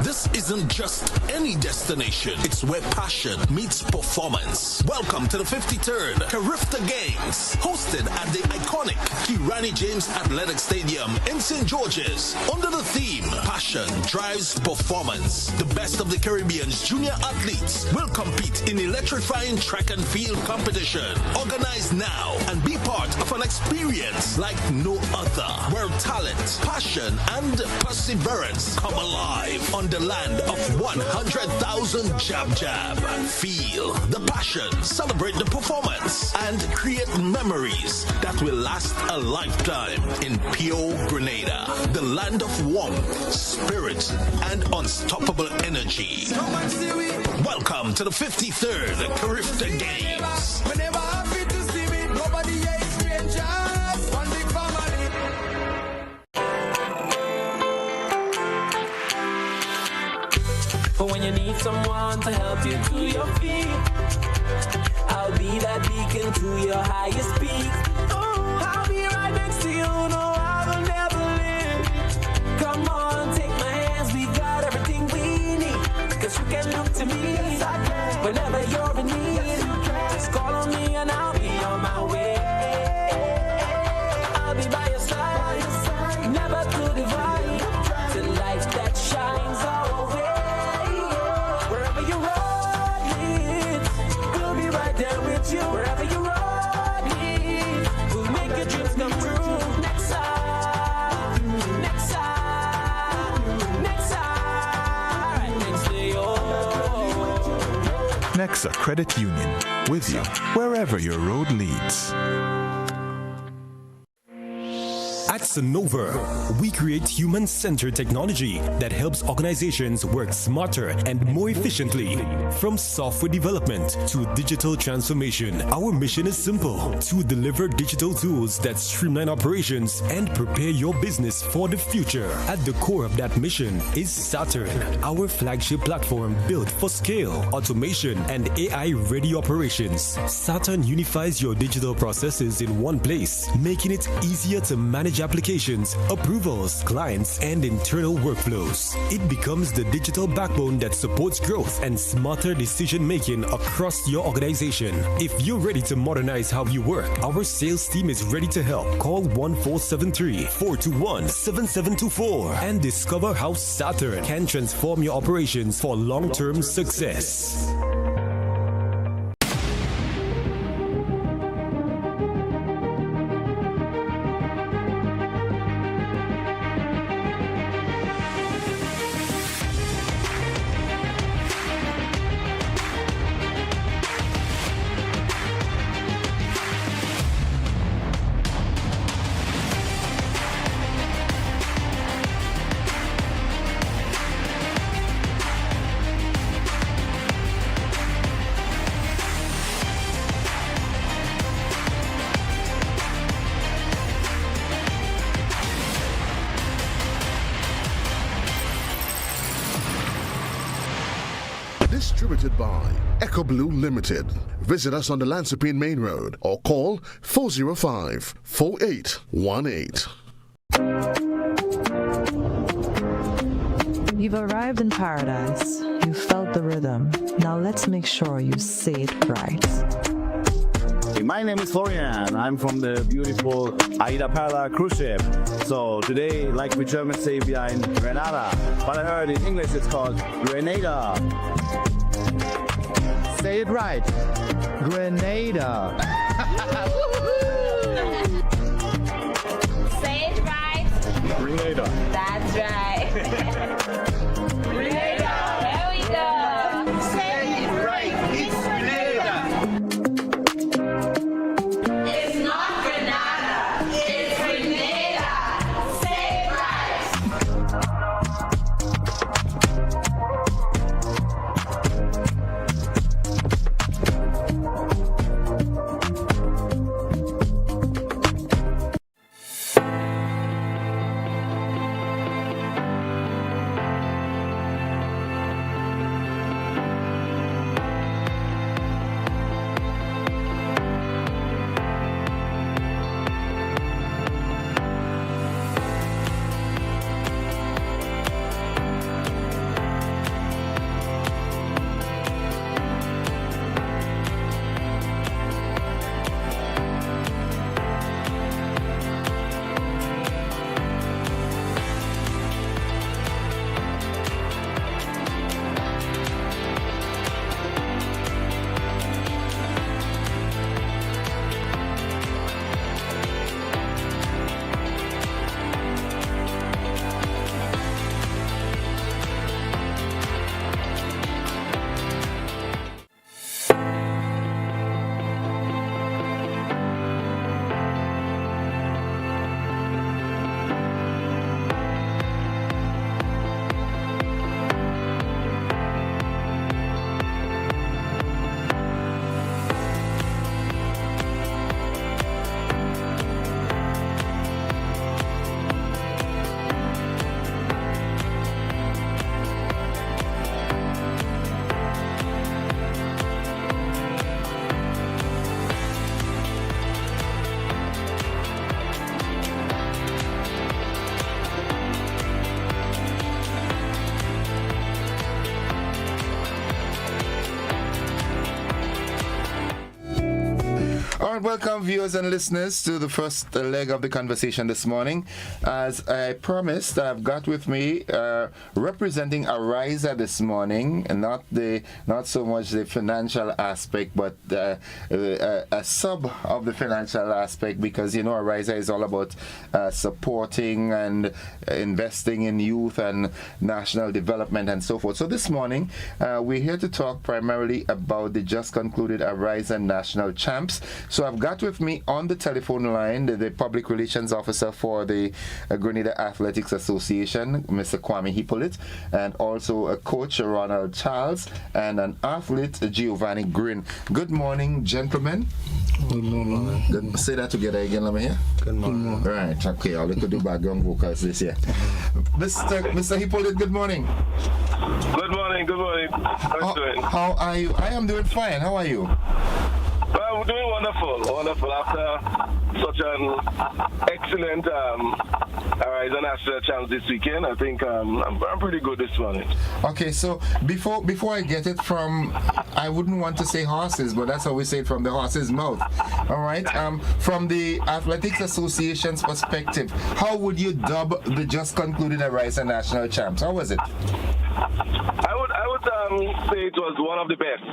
This isn't just any destination. It's where passion meets performance. Welcome to the 53rd Carifta Games, hosted at the iconic Kirani James Athletic Stadium in St. George's, under the theme, Passion Drives Performance. The best of the Caribbean's junior athletes will compete in electrifying track and field competition. Organize now and be part of an experience like no other, where talent, passion, and perseverance come alive on the land of 100,000 jab. Feel the passion, celebrate the performance, and create memories that will last a lifetime in pure Grenada, the land of warmth, spirit, and unstoppable energy. Welcome to the 53rd Carifta Games. Whenever happy to see me, nobody is strangers. One big family. But when you need someone to help you to your feet, I'll be that beacon to your highest peak. I'll be right next to you, no, I will never leave. Come on, take my hands, we got everything we need. Cause you can look to me whenever you're in need. Just call on me and I'll be on my way. I'll be by your side, never to divide. The light that shines our way. Wherever you AXA Credit Union, with you wherever your road leads. At Sonova, we create human-centered technology that helps organizations work smarter and more efficiently. From software development to digital transformation, our mission is simple: to deliver digital tools that streamline operations and prepare your business for the future. At the core of that mission is Saturn, our flagship platform built for scale, automation, and AI-ready operations. Saturn unifies your digital processes in one place, making it easier to manage applications, approvals, clients, and internal workflows. It becomes the digital backbone that supports growth and smarter decision-making across your organization. If you're ready to modernize how you work, our sales team is ready to help. Call 1-473-421-7724 and discover how Saturn can transform your operations for long-term success. Distributed by Echo Blue Limited. Visit us on the Lansopine Main Road or call 405-4818. You've arrived in paradise. You felt the rhythm. Now let's make sure you say it right. Hey, my name is Florian. I'm from the beautiful Aida Perla cruise ship. So today, like we Germans say, we are in Grenada. But I heard in English it's called Grenada. Say it right. Grenada. Say it right. Grenada. That's right. Grenada. There we go. Say it right. It's Grenada. It's not Grenada. It's Grenada. Say it right. All right, welcome viewers and listeners to the first leg of the conversation this morning. As I promised, I've got with me representing Ariza this morning, and not so much the financial aspect, but a sub of the financial aspect, because you know Ariza is all about supporting and investing in youth and national development and so forth. So this morning we're here to talk primarily about the just concluded Ariza National Champs. So I've got with me on the telephone line the Public Relations Officer for the Grenada Athletics Association, Mr. Kwame Hippolyte, and also a coach, Ronald Charles, and an athlete, Giovanni Grin. Good morning, gentlemen. Good morning. Good. Say that together again, let me hear. Good morning. Right, okay, I'll look to do background vocals this year. Mr. Hippolyte, good morning. Good morning, good morning. How are you doing? How are you? I am doing fine. How are you? Well, we're doing wonderful. After such an excellent Ariza National Champs this weekend, I think I'm pretty good this morning. Okay, so before I get it from, I wouldn't want to say horses, but that's how we say it, from the horse's mouth. All right. From the Athletics Association's perspective, how would you dub the just concluded Ariza National Champs? How was it? I would say it was one of the best.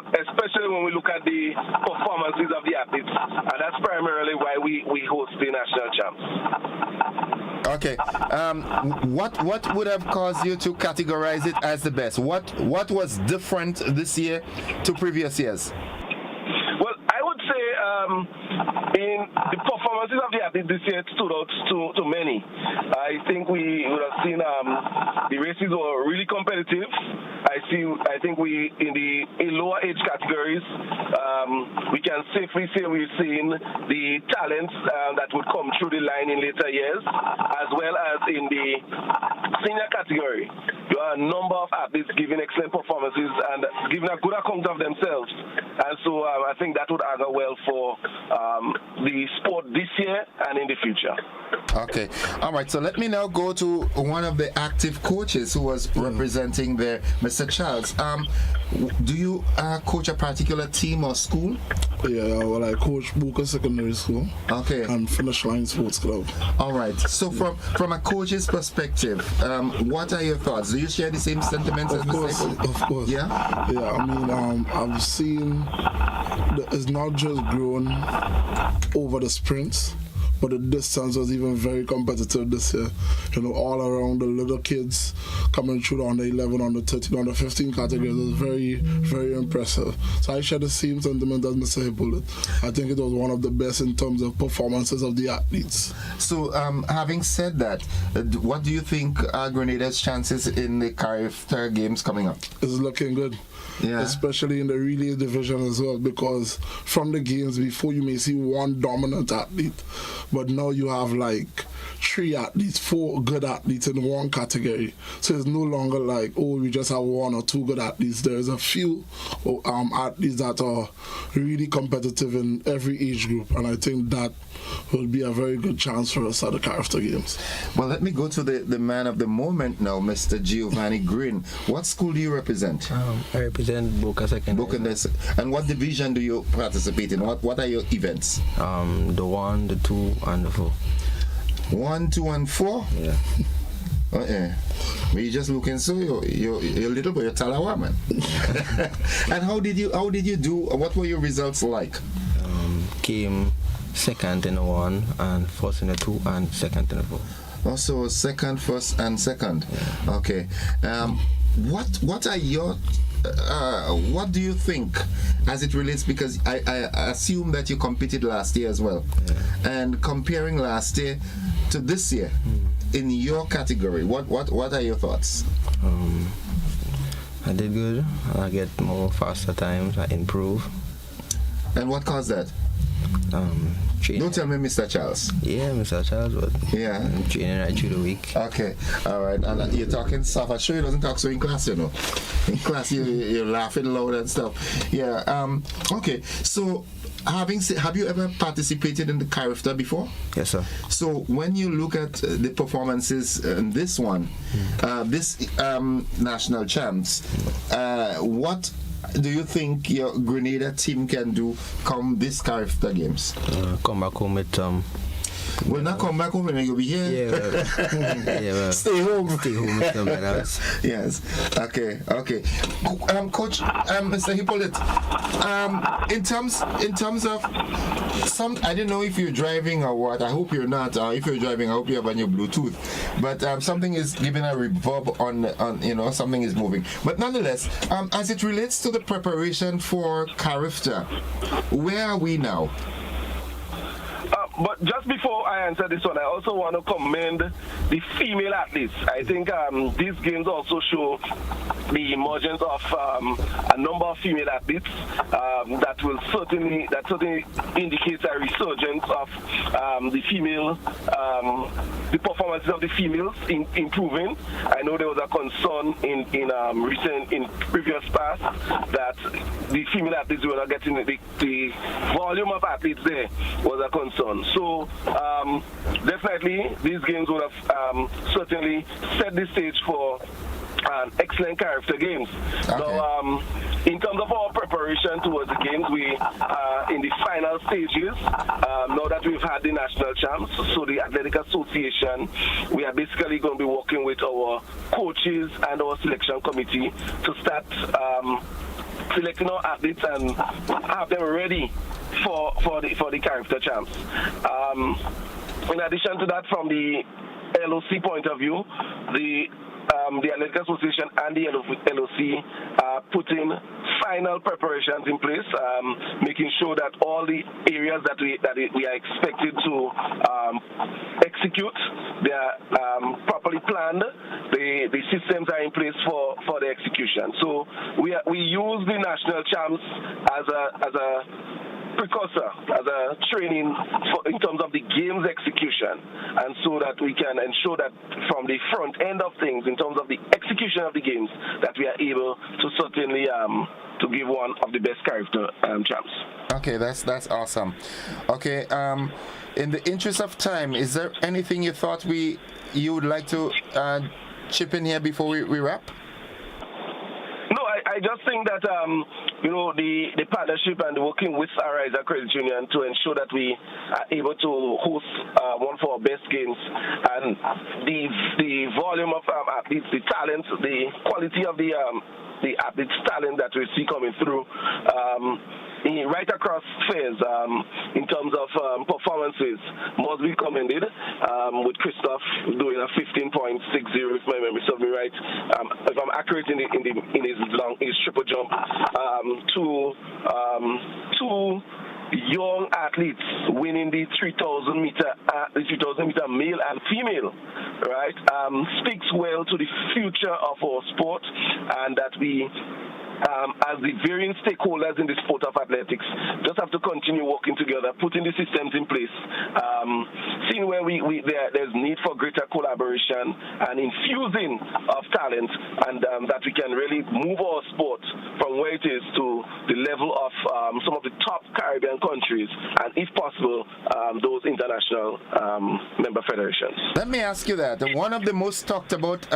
Especially when we look at the performances of the athletes, and that's primarily why we host the national champs. Okay. What would have caused you to categorize it as the best? What was different this year to previous years? Well, I would say in the performances of the athletes this year, it stood out to many. I think we would have seen the races were really competitive. I think we in lower age categories, we can safely say we've seen the talents that would come through the line in later years, as well as in the senior category. There are a number of athletes giving excellent performances and giving a good account of themselves, and so I think that would augur well for the sport this year and in the future. Okay. All right. So let me now go to one of the active coaches who was representing there, Mr. Charles. Do you coach a particular team or school? Yeah, well, I coach Booker Secondary School. Okay. And Finish Line Sports Club. All right. So from a coach's perspective, what are your thoughts? Do you share the same sentiments as Mr. Of course. Yeah? Yeah, I mean, I've seen it's not just grown over the sprints, but the distance was even very competitive this year. You know, all around the little kids coming through the under 11, under 13, under 15 categories was very, very impressive. So I share the same sentiment as Mr. Hippolyte. I think it was one of the best in terms of performances of the athletes. So, having said that, what do you think are Grenada's chances in the character games coming up? It's looking good. Yeah. Especially in the relay division as well, because from the games before you may see one dominant athlete, but now you have like 3 athletes, 4 good athletes in one category. So it's no longer like, oh, we just have 1 or 2 good athletes. There's a few athletes that are really competitive in every age group, and I think that will be a very good chance for us at the character games. Well, let me go to the man of the moment now, Mr. Giovanni Grin. What school do you represent? I represent Boca Secondary. And what division do you participate in? What are your events? The 1, the 2, and the 4. 1, 2, and 4? Yeah. But you're just looking so you're little, but you're talawa, man. And how did you do? What were your results like? Came second in the 1 and first in the 2 and second in the 4. Also second, first, and second. Yeah. Okay. What are your what do you think as it relates, because I assume that you competed last year as well, and comparing last year to this year in your category, what are your thoughts? I did good. I get more faster times. I improve. And what caused that? Training. Don't tell me Mr. Charles. Yeah, Mr. Charles, but yeah, I'm training right through the week. Okay, all right. And you're talking soft. I'm sure he doesn't talk so in class, you know. In class, you're laughing loud and stuff. Yeah. Okay. So, have you ever participated in the character before? Yes, sir. So when you look at the performances in this one, this national champs, what do you think your Grenada team can do come this Carifta Games? Come back home with Well, not come back home when you'll be here. Yeah, well, Stay home. Stay home with some medals. Yes. Okay. Coach, Mr. Hippolyte, in terms of some, I don't know if you're driving or what. I hope you're not. If you're driving, I hope you have on your Bluetooth. But something is giving a reverb on something is moving. But nonetheless, as it relates to the preparation for Carifta, where are we now? But just before I answer this one, I also want to commend the female athletes. I think these games also show the emergence of a number of female athletes that certainly indicates a resurgence of the female, the performances of the females improving. I know there was a concern in previous past that the female athletes were not getting the volume of athletes there was a concern. So definitely these games would have certainly set the stage for excellent Carifta games. Okay. Now, in terms of our preparation towards the games, we are in the final stages. Now that we've had the national champs, so the Athletic Association, we are basically going to be working with our coaches and our selection committee to start selecting our athletes and have them ready for the Carifta champs. In addition to that, from the LOC point of view, the Athletic Association and the LOC are putting final preparations in place, making sure that all the areas that we are expected to execute, they are properly planned. The systems are in place for the execution. So we use the national champs as a precursor, as a training in terms of the game's execution, and so that we can ensure that from the front end of things, in terms of the execution of the games, that we are able to certainly to give one of the best Carifta champs. Okay, that's awesome. Okay, in the interest of time, is there anything you thought you would like to chip in here before we wrap? No, I just think that the partnership and working with Ariza Credit Union to ensure that we are able to host one of our best games, and the volume of athletes, the talent, the quality of the athletes' talent that we see coming through right across spheres in terms of performances must be commended, with Christoph doing a 15.60, if my memory serves me right, if I'm accurate in his triple jump, two young athletes winning the 3,000 meter male and female, right, speaks well to the future of our sport, and that we, as the varying stakeholders in the sport of athletics, just have to continue working together, putting the systems in place, seeing where there's need for greater collaboration and infusing of talent, and that we can really move our sport from where it is to the level of some of the top Caribbean countries, and if possible, those international member federations. Let me ask you that. One of the most talked about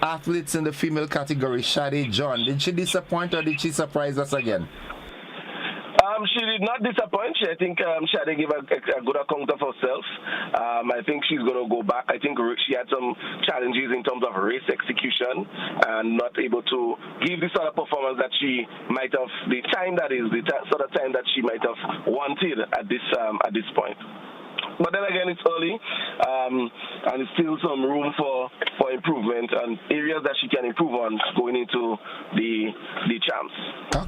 athletes in the female category, Shade John, did she disappoint or did she surprise us again? She did not disappoint. I think Shade gave a good account of herself. I think she's going to go back. I think she had some challenges in terms of race execution and not able to give the sort of performance that she might have, the sort of time that she might have wanted at this point. But then again, it's early, and there's still some room for improvement and areas that she can improve on going into the champs,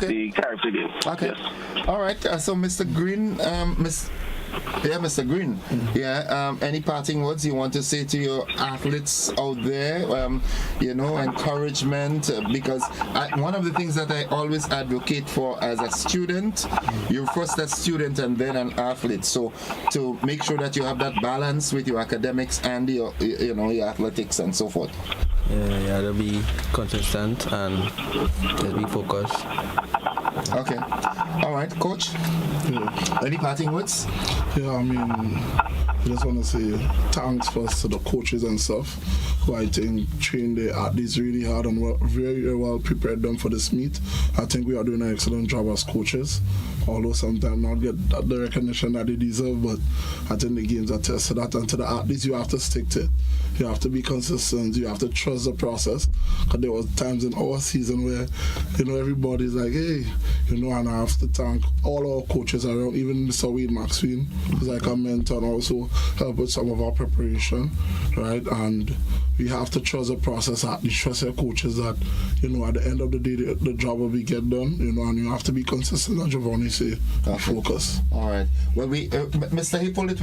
the Carifta game. Okay. Yes. All right. So, Mr. Green, Mr. Green. Yeah. Any parting words you want to say to your athletes out there? Encouragement, because one of the things that I always advocate for as a student, you're first a student and then an athlete. So to make sure that you have that balance with your academics and your athletics and so forth. Yeah, to be consistent and just be focused. Okay. All right, Coach. Yeah. Any parting words? Yeah, I mean, I just want to say thanks first to the coaches and stuff who I think trained the athletes really hard and very, very well prepared them for this meet. I think we are doing an excellent job as coaches, although sometimes not get the recognition that they deserve, but I think the games are tested that, and to the athletes you have to stick to it. You have to be consistent, you have to trust the process, because there was times in our season where, everybody's like, hey, and I have to thank all our coaches around, even Mr. Wade Maxwell, who's like a mentor and also help with some of our preparation, right? And we have to trust the process, athletes, trust your coaches that, at the end of the day, the job will be get done, and you have to be consistent, as Giovanni say, and focus. All right. Well, Mr. Hippolyte,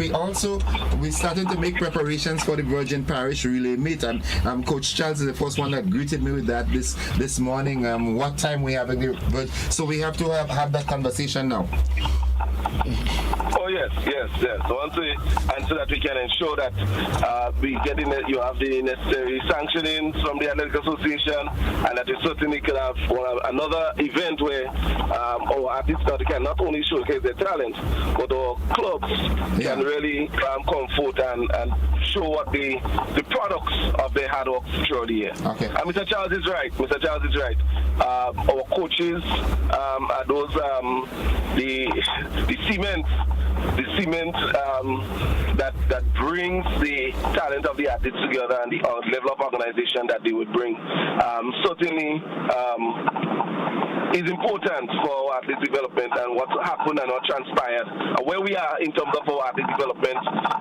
we started to make preparations for the Virgin Parish Relay Meet, and Coach Charles is the first one that greeted me with that this morning. What time we having the Virgin? So we have to have that conversation now. Oh yes. So so that we can ensure that you have the necessary sanctioning from the Athletic Association, and that you certainly could have another event where our athletes can not only showcase their talent, but our clubs can really come forth and show what the products of their hard work throughout the year. Okay. And Mr. Charles is right. Our coaches are those the cement that brings the talent of the athletes together and the level of organization that they would bring. Certainly is important for our athlete development and what happened and what transpired. Where we are in terms of our athlete development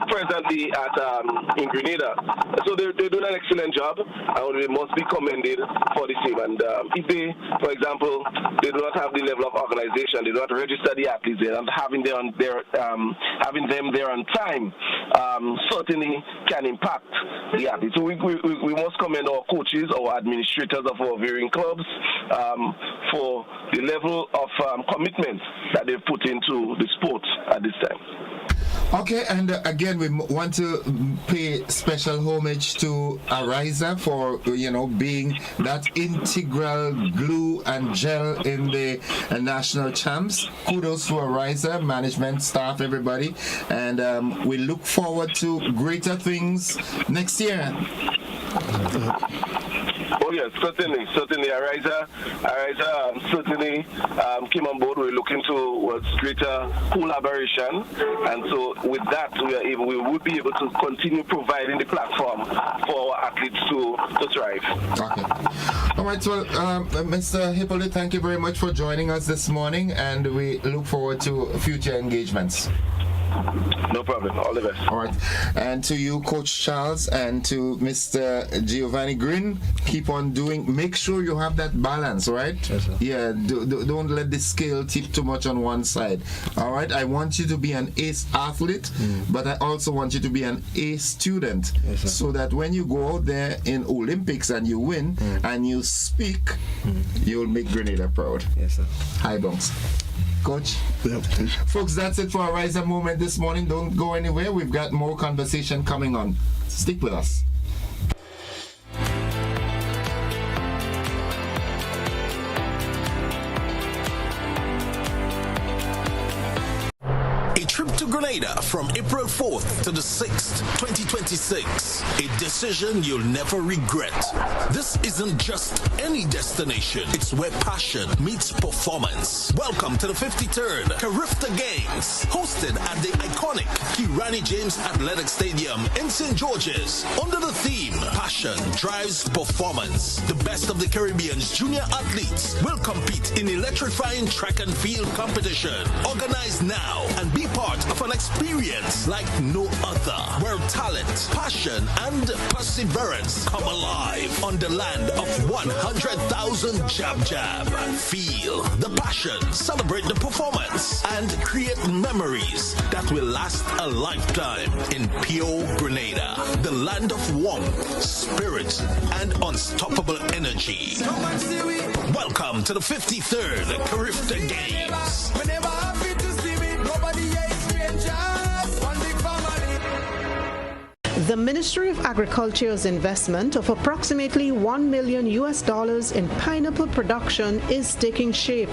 presently in Grenada. So they're doing an excellent job, and they must be commended for the same. And if they, for example, they do not have the level of organization, they do not register the athletes, they're not having them there on time, certainly can impact the athletes. So we must commend our coaches, our administrators of our varying clubs for the level of commitment that they've put into the sport at this time. Okay, and again, we want to pay special homage to Ariza for, being that integral glue and gel in the national champs. Kudos to Ariza, management, staff, everybody. And we look forward to greater things next year. Oh yes, certainly. Ariza certainly came on board. We're looking towards greater collaboration, and so with that, we would be able to continue providing the platform for our athletes to thrive. Okay. All right. Well, Mr. Hippolyte, thank you very much for joining us this morning, and we look forward to future engagements. No problem. All the best. All right. And to you, Coach Charles, and to Mr. Giovanni Green, keep on make sure you have that balance, right? Yes, sir. Yeah, don't let the scale tip too much on one side. All right. I want you to be an ace athlete, but I also want you to be an ace student, so that when you go out there in Olympics and you win and you speak, you'll make Grenada proud. Yes, sir. High bunks. Coach. Yeah. Folks, that's it for our Riser Moment this morning. Don't go anywhere. We've got more conversation coming on. Stick with us. To Grenada from April 4th to the 6th, 2026. A decision you'll never regret. This isn't just any destination. It's where passion meets performance. Welcome to the 53rd Carifta Games, hosted at the iconic Kirani James Athletic Stadium in St. George's, under the theme, Passion Drives Performance. The best of the Caribbean's junior athletes will compete in electrifying track and field competition. Organize now and be part of an experience like no other, where talent, passion, and perseverance come alive on the land of 100,000 jab. Feel the passion, celebrate the performance, and create memories that will last a lifetime in pure Grenada, the land of warmth, spirit, and unstoppable energy. Welcome to the 53rd Carifta Games. The Ministry of Agriculture's investment of approximately $1 million in pineapple production is taking shape.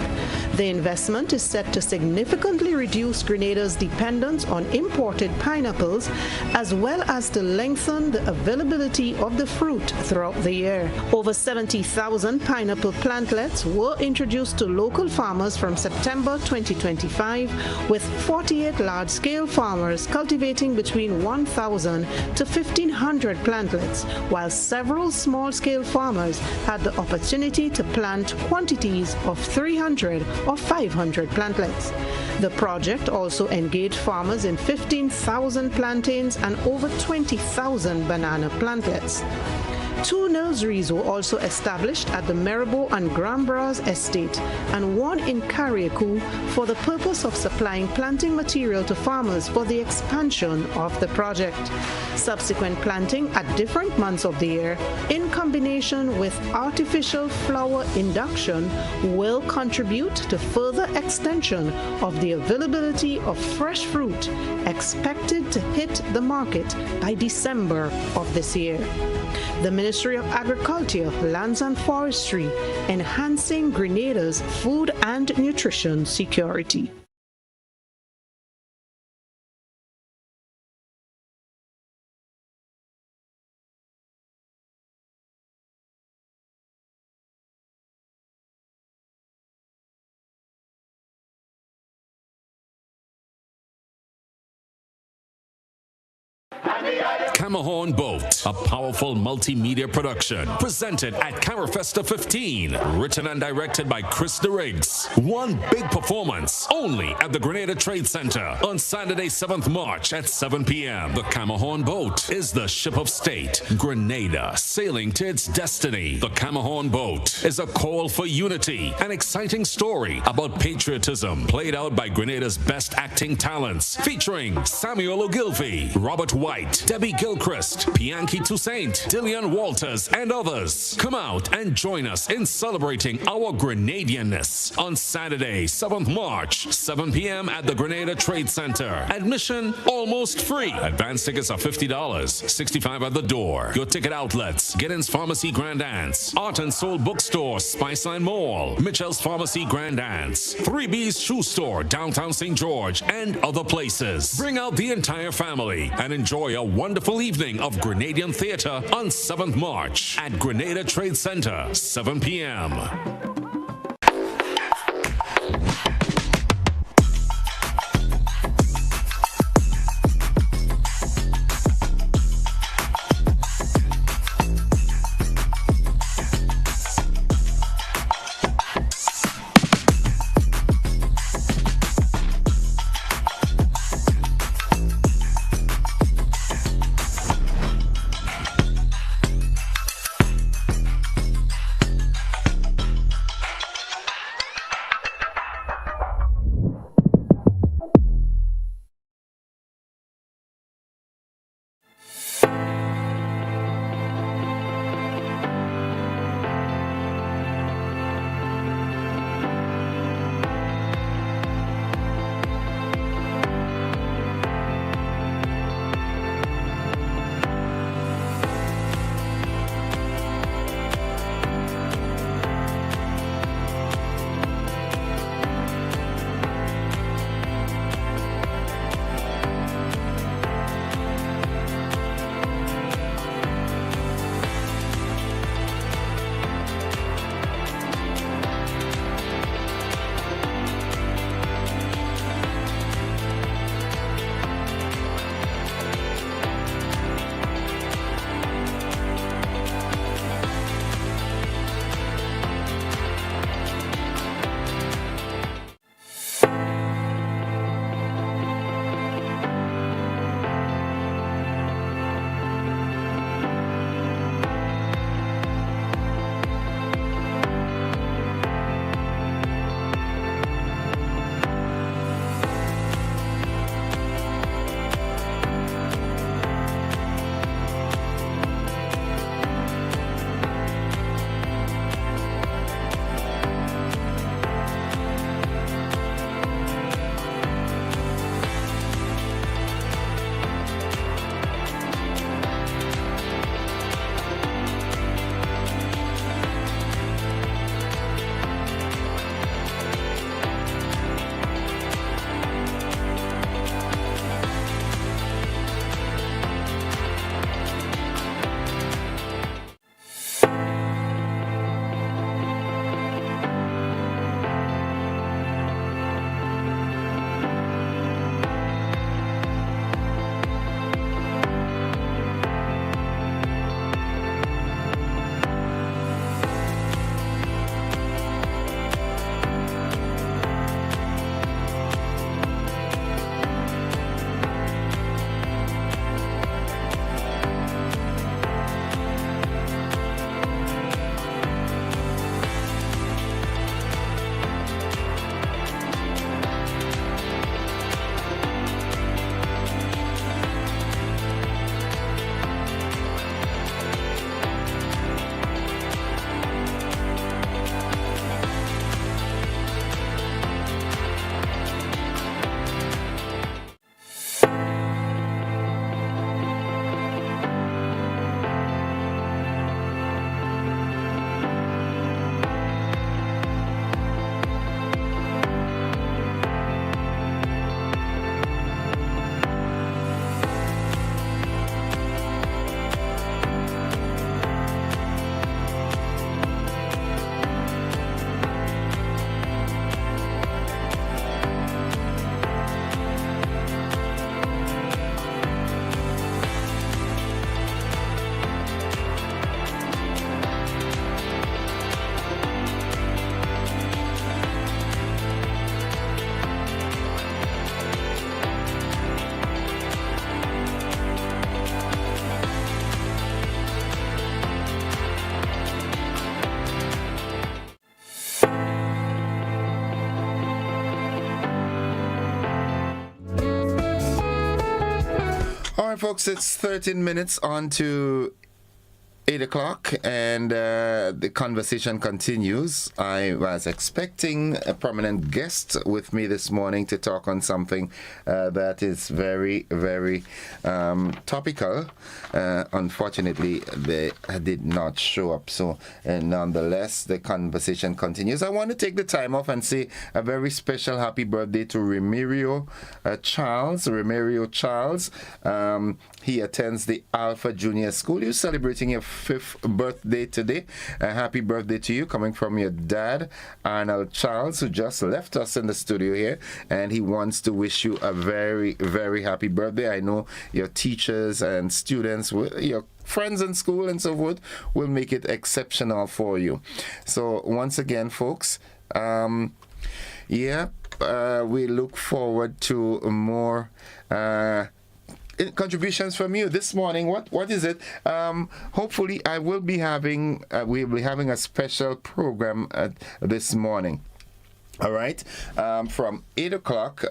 The investment is set to significantly reduce Grenada's dependence on imported pineapples, as well as to lengthen the availability of the fruit throughout the year. Over 70,000 pineapple plantlets were introduced to local farmers from September 2025, with 48 large-scale farmers cultivating between 1,000 to 1,500 plantlets, while several small-scale farmers had the opportunity to plant quantities of 300 or 500 plantlets. The project also engaged farmers in 15,000 plantains and over 20,000 banana plantlets. 2 nurseries were also established at the Maribor and Grambras estate and 1 in Carriacou for the purpose of supplying planting material to farmers for the expansion of the project. Subsequent planting at different months of the year, in combination with artificial flower induction, will contribute to further extension of the availability of fresh fruit expected to hit the market by December of this year. The Ministry of Agriculture, Lands and Forestry, enhancing Grenada's food and nutrition security. Camahorn Boat, a powerful multimedia production, presented at Carafesta 15, written and directed by Chris Riggs. One big performance, only at the Grenada Trade Center on Saturday, 7th March at 7 p.m. The Camahorn Boat is the ship of state, Grenada, sailing to its destiny. The Camahorn Boat is a call for unity, an exciting story about patriotism, played out by Grenada's best acting talents, featuring Samuel Ogilvie, Robert White, Debbie Gilchrist, Pianki Toussaint, Dillian Walters, and others. Come out and join us in celebrating our Grenadianness on Saturday, 7th March, 7 p.m. at the Grenada Trade Center. Admission almost free. Advance tickets are $50, $65 at the door. Your ticket outlets: Giddens Pharmacy Grand Anse, Art and Soul Bookstore, Spiceline Mall, Mitchell's Pharmacy Grand Anse, 3B's Shoe Store, downtown St. George, and other places. Bring out the entire family and enjoy a wonderful evening of Grenadian theater on 7th March at Grenada Trade Center, 7 p.m. folks, it's 13 minutes on to 8 o'clock, and the conversation continues. I was expecting a prominent guest with me this morning to talk on something that is very, very topical. Unfortunately, they did not show up. So, nonetheless, the conversation continues. I want to take the time off and say a very special happy birthday to Remerio Charles. He attends the Alpha Junior School. You're celebrating your 5th birthday today. Happy birthday to you, coming from your dad, Arnold Charles, who just left us in the studio here, and he wants to wish you a very, very happy birthday. I know your teachers and students, your friends in school and so forth, will make it exceptional for you. So once again, folks, we look forward to more contributions from you this morning. What is it? Hopefully, we'll be having a special program this morning. All right, from 8 o'clock.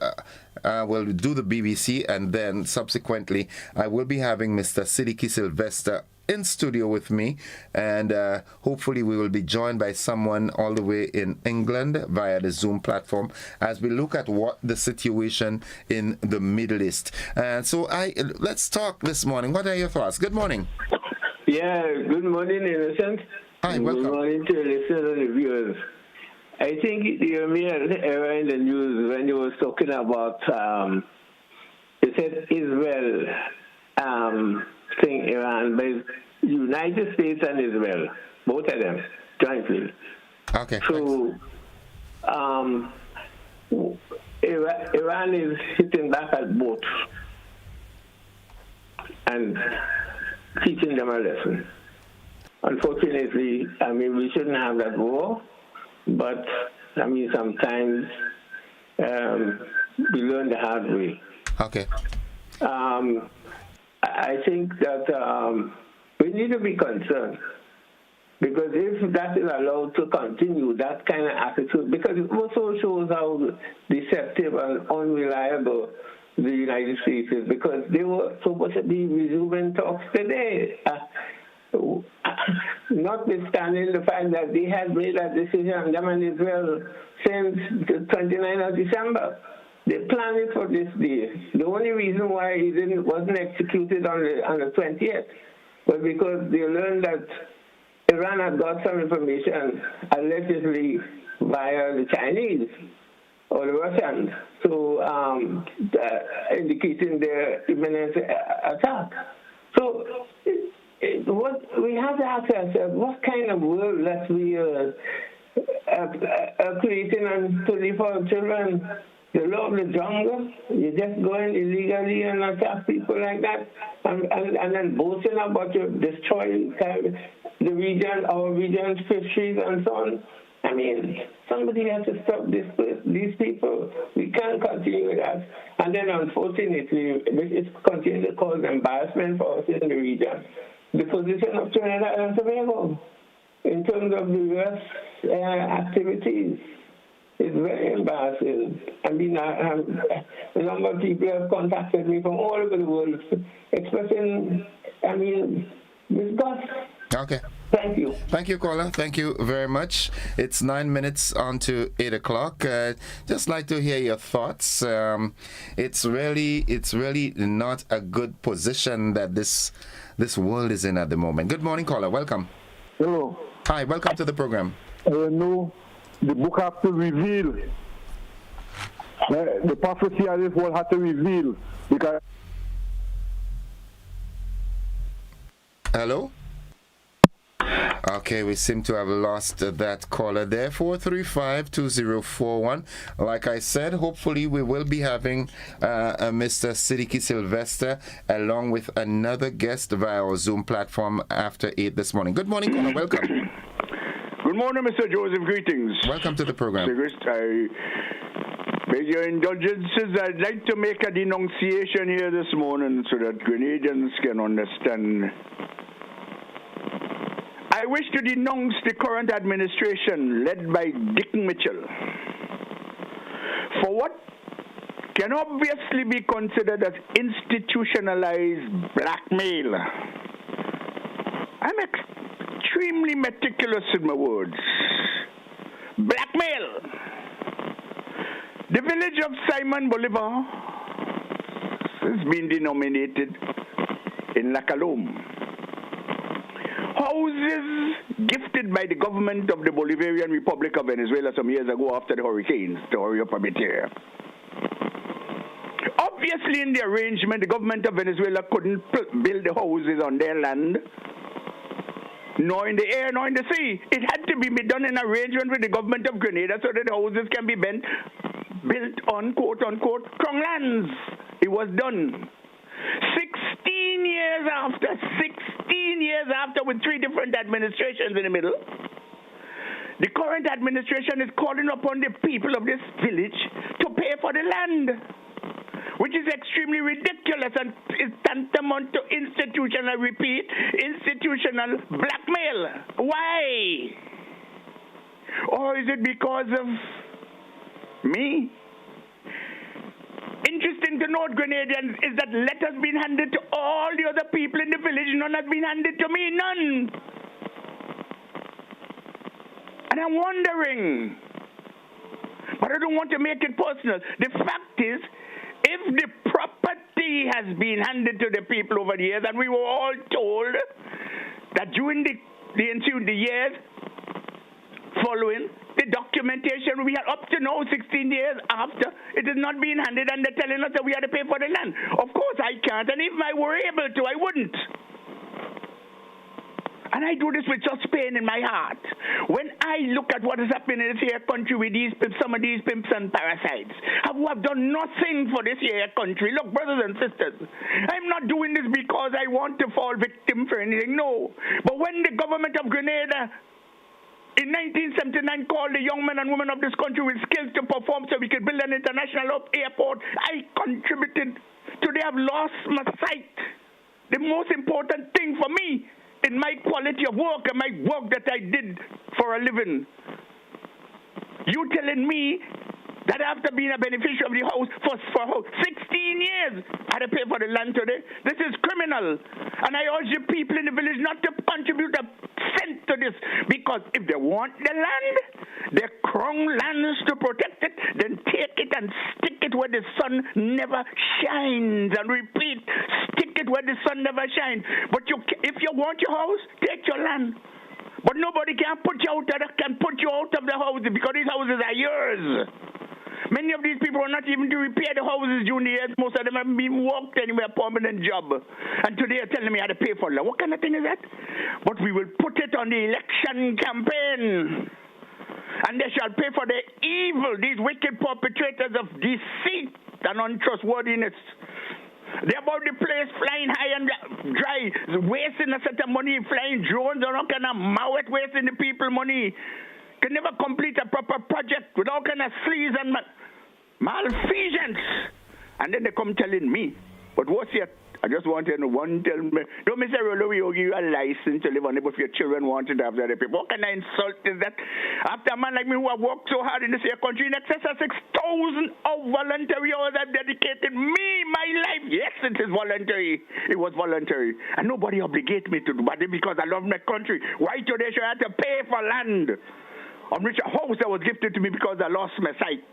We'll do the BBC, and then subsequently, I will be having Mr. Siddiqui Sylvester in studio with me, and hopefully we will be joined by someone all the way in England via the Zoom platform as we look at what the situation in the Middle East. So let's talk this morning. What are your thoughts? Good morning. Yeah, good morning, Innocent. Hi, welcome. Good morning to the listeners and the viewers. I think the mere error in the news when you was talking about, it said Israel saying Iran, but it's United States and Israel, both of them, jointly. Okay. So, Iran is hitting back at both and teaching them a lesson. Unfortunately, we shouldn't have that war, but, sometimes we learn the hard way. Okay. I think that we need to be concerned, because if that is allowed to continue, that kind of attitude, because it also shows how deceptive and unreliable the United States is, because they were supposed to be resuming talks today. Notwithstanding the fact that they had made a decision, them and Israel, since the 29th of December. They planned it for this day. The only reason why it wasn't executed on the 20th was because they learned that Iran had got some information allegedly via the Chinese or the Russians, so indicating their imminent attack. So what we have to ask ourselves, what kind of world that we are creating and to live for our children? The law of the jungle, you just go in illegally and attack people like that, and then boasting about you destroying the region, our region's fisheries and so on. Somebody has to stop these people. We can't continue with that. And then, unfortunately, it's continuing to cause embarrassment for us in the region. The position of Trinidad and Tobago in terms of the U.S. activities is very embarrassing. A number of people have contacted me from all over the world expressing, disgust. Okay. Thank you. Thank you, caller. Thank you very much. It's 9 minutes on to 8 o'clock. Just like to hear your thoughts. It's really not a good position that this world is in at the moment. Good morning, caller. Welcome. Hello. Hi, welcome to the program. No, the book has to reveal. The prophecy of this world has to reveal. Because hello? Okay, we seem to have lost that caller there. 435-2041. Like I said, hopefully we will be having Mr. Siddiqui Sylvester along with another guest via our Zoom platform after 8 this morning. Good morning, caller. Welcome. Good morning, Mr. Joseph. Greetings. Welcome to the program. With your indulgences, I'd like to make a denunciation here this morning so that Grenadians can understand. I wish to denounce the current administration led by Dick Mitchell for what can obviously be considered as institutionalized blackmail. I'm extremely meticulous in my words. Blackmail. The village of Simon Bolivar has been denominated in La Calome. Houses gifted by the government of the Bolivarian Republic of Venezuela some years ago after the hurricanes to hurry up a bit here. Obviously, in the arrangement, the government of Venezuela couldn't build the houses on their land, nor in the air, nor in the sea. It had to be done in arrangement with the government of Grenada so that the houses can be built on quote-unquote crown lands. It was done. 16 years after, with 3 different administrations in the middle, the current administration is calling upon the people of this village to pay for the land, which is extremely ridiculous and is tantamount to institutional blackmail. Why? Or is it because of me? Interesting to note, Grenadians, is that letters been handed to all the other people in the village. None has been handed to me. None. And I'm wondering, but I don't want to make it personal. The fact is, if the property has been handed to the people over the years, and we were all told that during the ensuing years following, the documentation we had up to now, 16 years after, it is not being handed, and they're telling us that we had to pay for the land. Of course I can't, and if I were able to, I wouldn't. And I do this with such pain in my heart. When I look at what is happening in this here country with these pimps, some of these pimps and parasites, who have done nothing for this here country. Look, brothers and sisters, I'm not doing this because I want to fall victim for anything, no. But when the government of Grenada in 1979 called the young men and women of this country with skills to perform so we could build an international airport, I contributed. Today I've lost my sight. The most important thing for me in my quality of work and my work that I did for a living. You telling me that after being a beneficiary of the house for 16 years, I had to pay for the land today? This is criminal. And I urge the people in the village not to contribute a cent to this, because if they want the land, their crown lands to protect it, then take it and stick it where the sun never shines. And repeat, stick it where the sun never shines. But if you want your house, take your land. But nobody can put you out of the house, because these houses are yours. Many of these people are not even to repair the houses during the years. Most of them haven't been worked anywhere, permanent job. And today they're telling me how to pay for it. What kind of thing is that? But we will put it on the election campaign. And they shall pay for the evil, these wicked perpetrators of deceit and untrustworthiness. They're about the place flying high and dry, wasting a set of money, flying drones and all kind of mouth, wasting the people money. Can never complete a proper project with all kind of sleaze and malfeasance. And then they come telling me, but what's your, I just want to know, one tell me, don't Mr. Rollo, we will give you a license to live on it, but if your children want it after the people. What kind of insult is that? After a man like me who have worked so hard in this here country, in excess of 6,000 of voluntary hours I've dedicated me, my life. Yes, it is voluntary. It was voluntary. And nobody obligated me to do it because I love my country. Why today should I have to pay for land on which a house that was gifted to me because I lost my sight?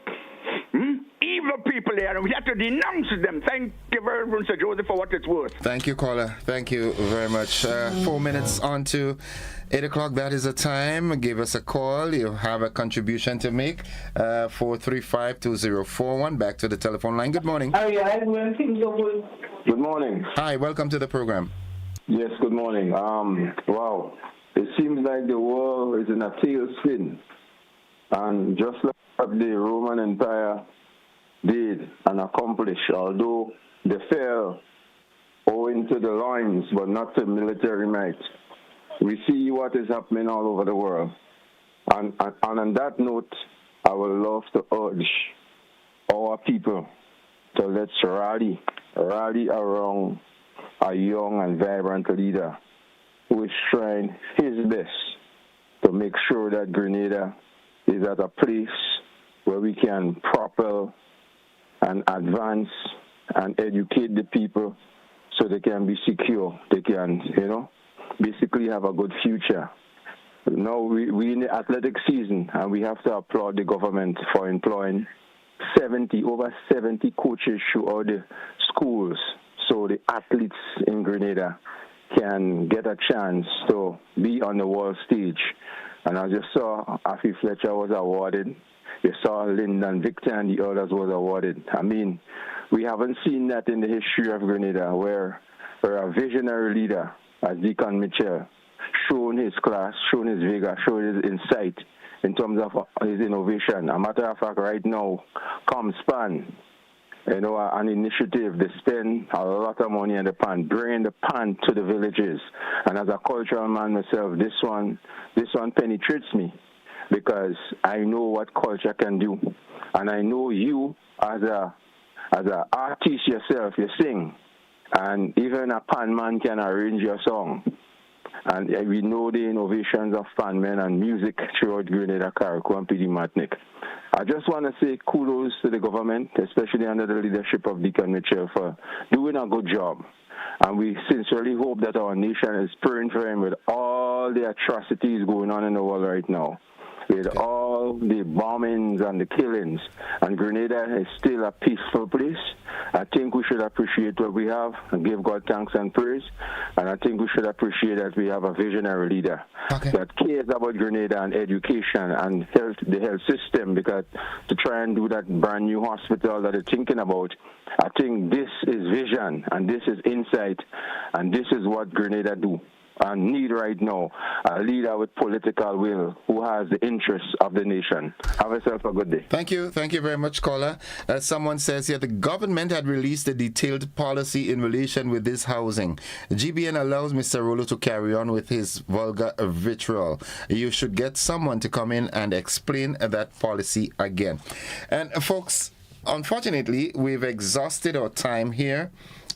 Evil people there, and we have to denounce them. Thank you very much, Mr. Joseph, for what it's worth. Thank you, caller. Thank you very much. 4 minutes on to 8 o'clock. That is the time. Give us a call. You have a contribution to make. 435-2041. Back to the telephone line. Good morning. Good morning. Hi, welcome to the program. Yes, good morning. Wow. It seems like the world is in a tailspin. And just like the Roman Empire did and accomplished, although they fell owing to the lines, but not to military might. We see what is happening all over the world. And on that note, I would love to urge our people to let's rally around a young and vibrant leader who is trying his best to make sure that Grenada is at a place where we can propel and advance and educate the people so they can be secure. They can, basically have a good future. Now we in the athletic season, and we have to applaud the government for employing over 70 coaches throughout the schools, so the athletes in Grenada can get a chance to be on the world stage. And as you saw, Afi Fletcher was awarded. You saw Lyndon Victor and the others was awarded. I mean, we haven't seen that in the history of Grenada, where a visionary leader, as Deacon Mitchell, shown his class, shown his vigor, shown his insight in terms of his innovation. A matter of fact, right now, ComSpan, an initiative, they spend a lot of money on the pan, bringing the pan to the villages. And as a cultural man myself, this one penetrates me, because I know what culture can do. And I know you, as a artist yourself, you sing. And even a pan man can arrange your song. And we know the innovations of fan men and music throughout Grenada, Carriacou, and PD Martinique. I just want to say kudos to the government, especially under the leadership of Deacon Mitchell, for doing a good job. And we sincerely hope that our nation is praying for him with all the atrocities going on in the world right now, with all the bombings and the killings. And Grenada is still a peaceful place. I think we should appreciate what we have and give God thanks and praise. And I think we should appreciate that we have a visionary leader that cares about Grenada and education and the health system, because to try and do that brand new hospital that they're thinking about, I think this is vision and this is insight and this is what Grenada do and need right now, a leader with political will who has the interests of the nation. Have yourself a good day. Thank you very much, caller. Someone says here, the government had released a detailed policy in relation with this housing. GBN allows Mr. Rolo to carry on with his vulgar vitriol. You should get someone to come in and explain that policy again. And folks, unfortunately, we've exhausted our time here.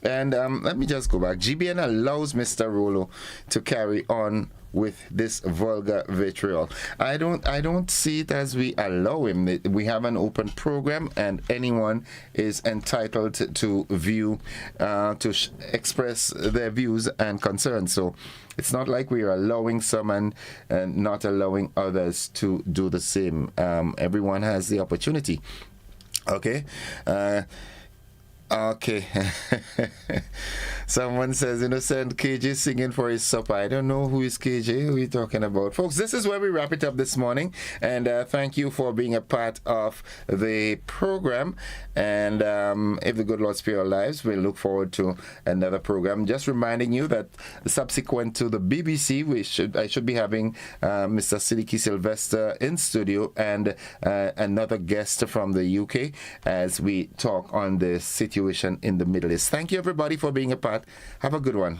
And let me just go back. GBN allows Mr. Rolo to carry on with this vulgar vitriol. I don't see it as we allow him. We have an open program, and anyone is entitled to view, express their views and concerns. So it's not like we are allowing some and not allowing others to do the same. Everyone has the opportunity. Okay. Okay. Someone says innocent KJ singing for his supper. I don't know who is KJ. Who are you talking about? Folks, this is where we wrap it up this morning. And thank you for being a part of the program. And if the good Lord spare our lives, we'll look forward to another program. Just reminding you that subsequent to the BBC, I should be having Mr. Siddiqui Sylvester in studio and another guest from the UK as we talk on the situation in the Middle East. Thank you, everybody, for being a part. Have a good one.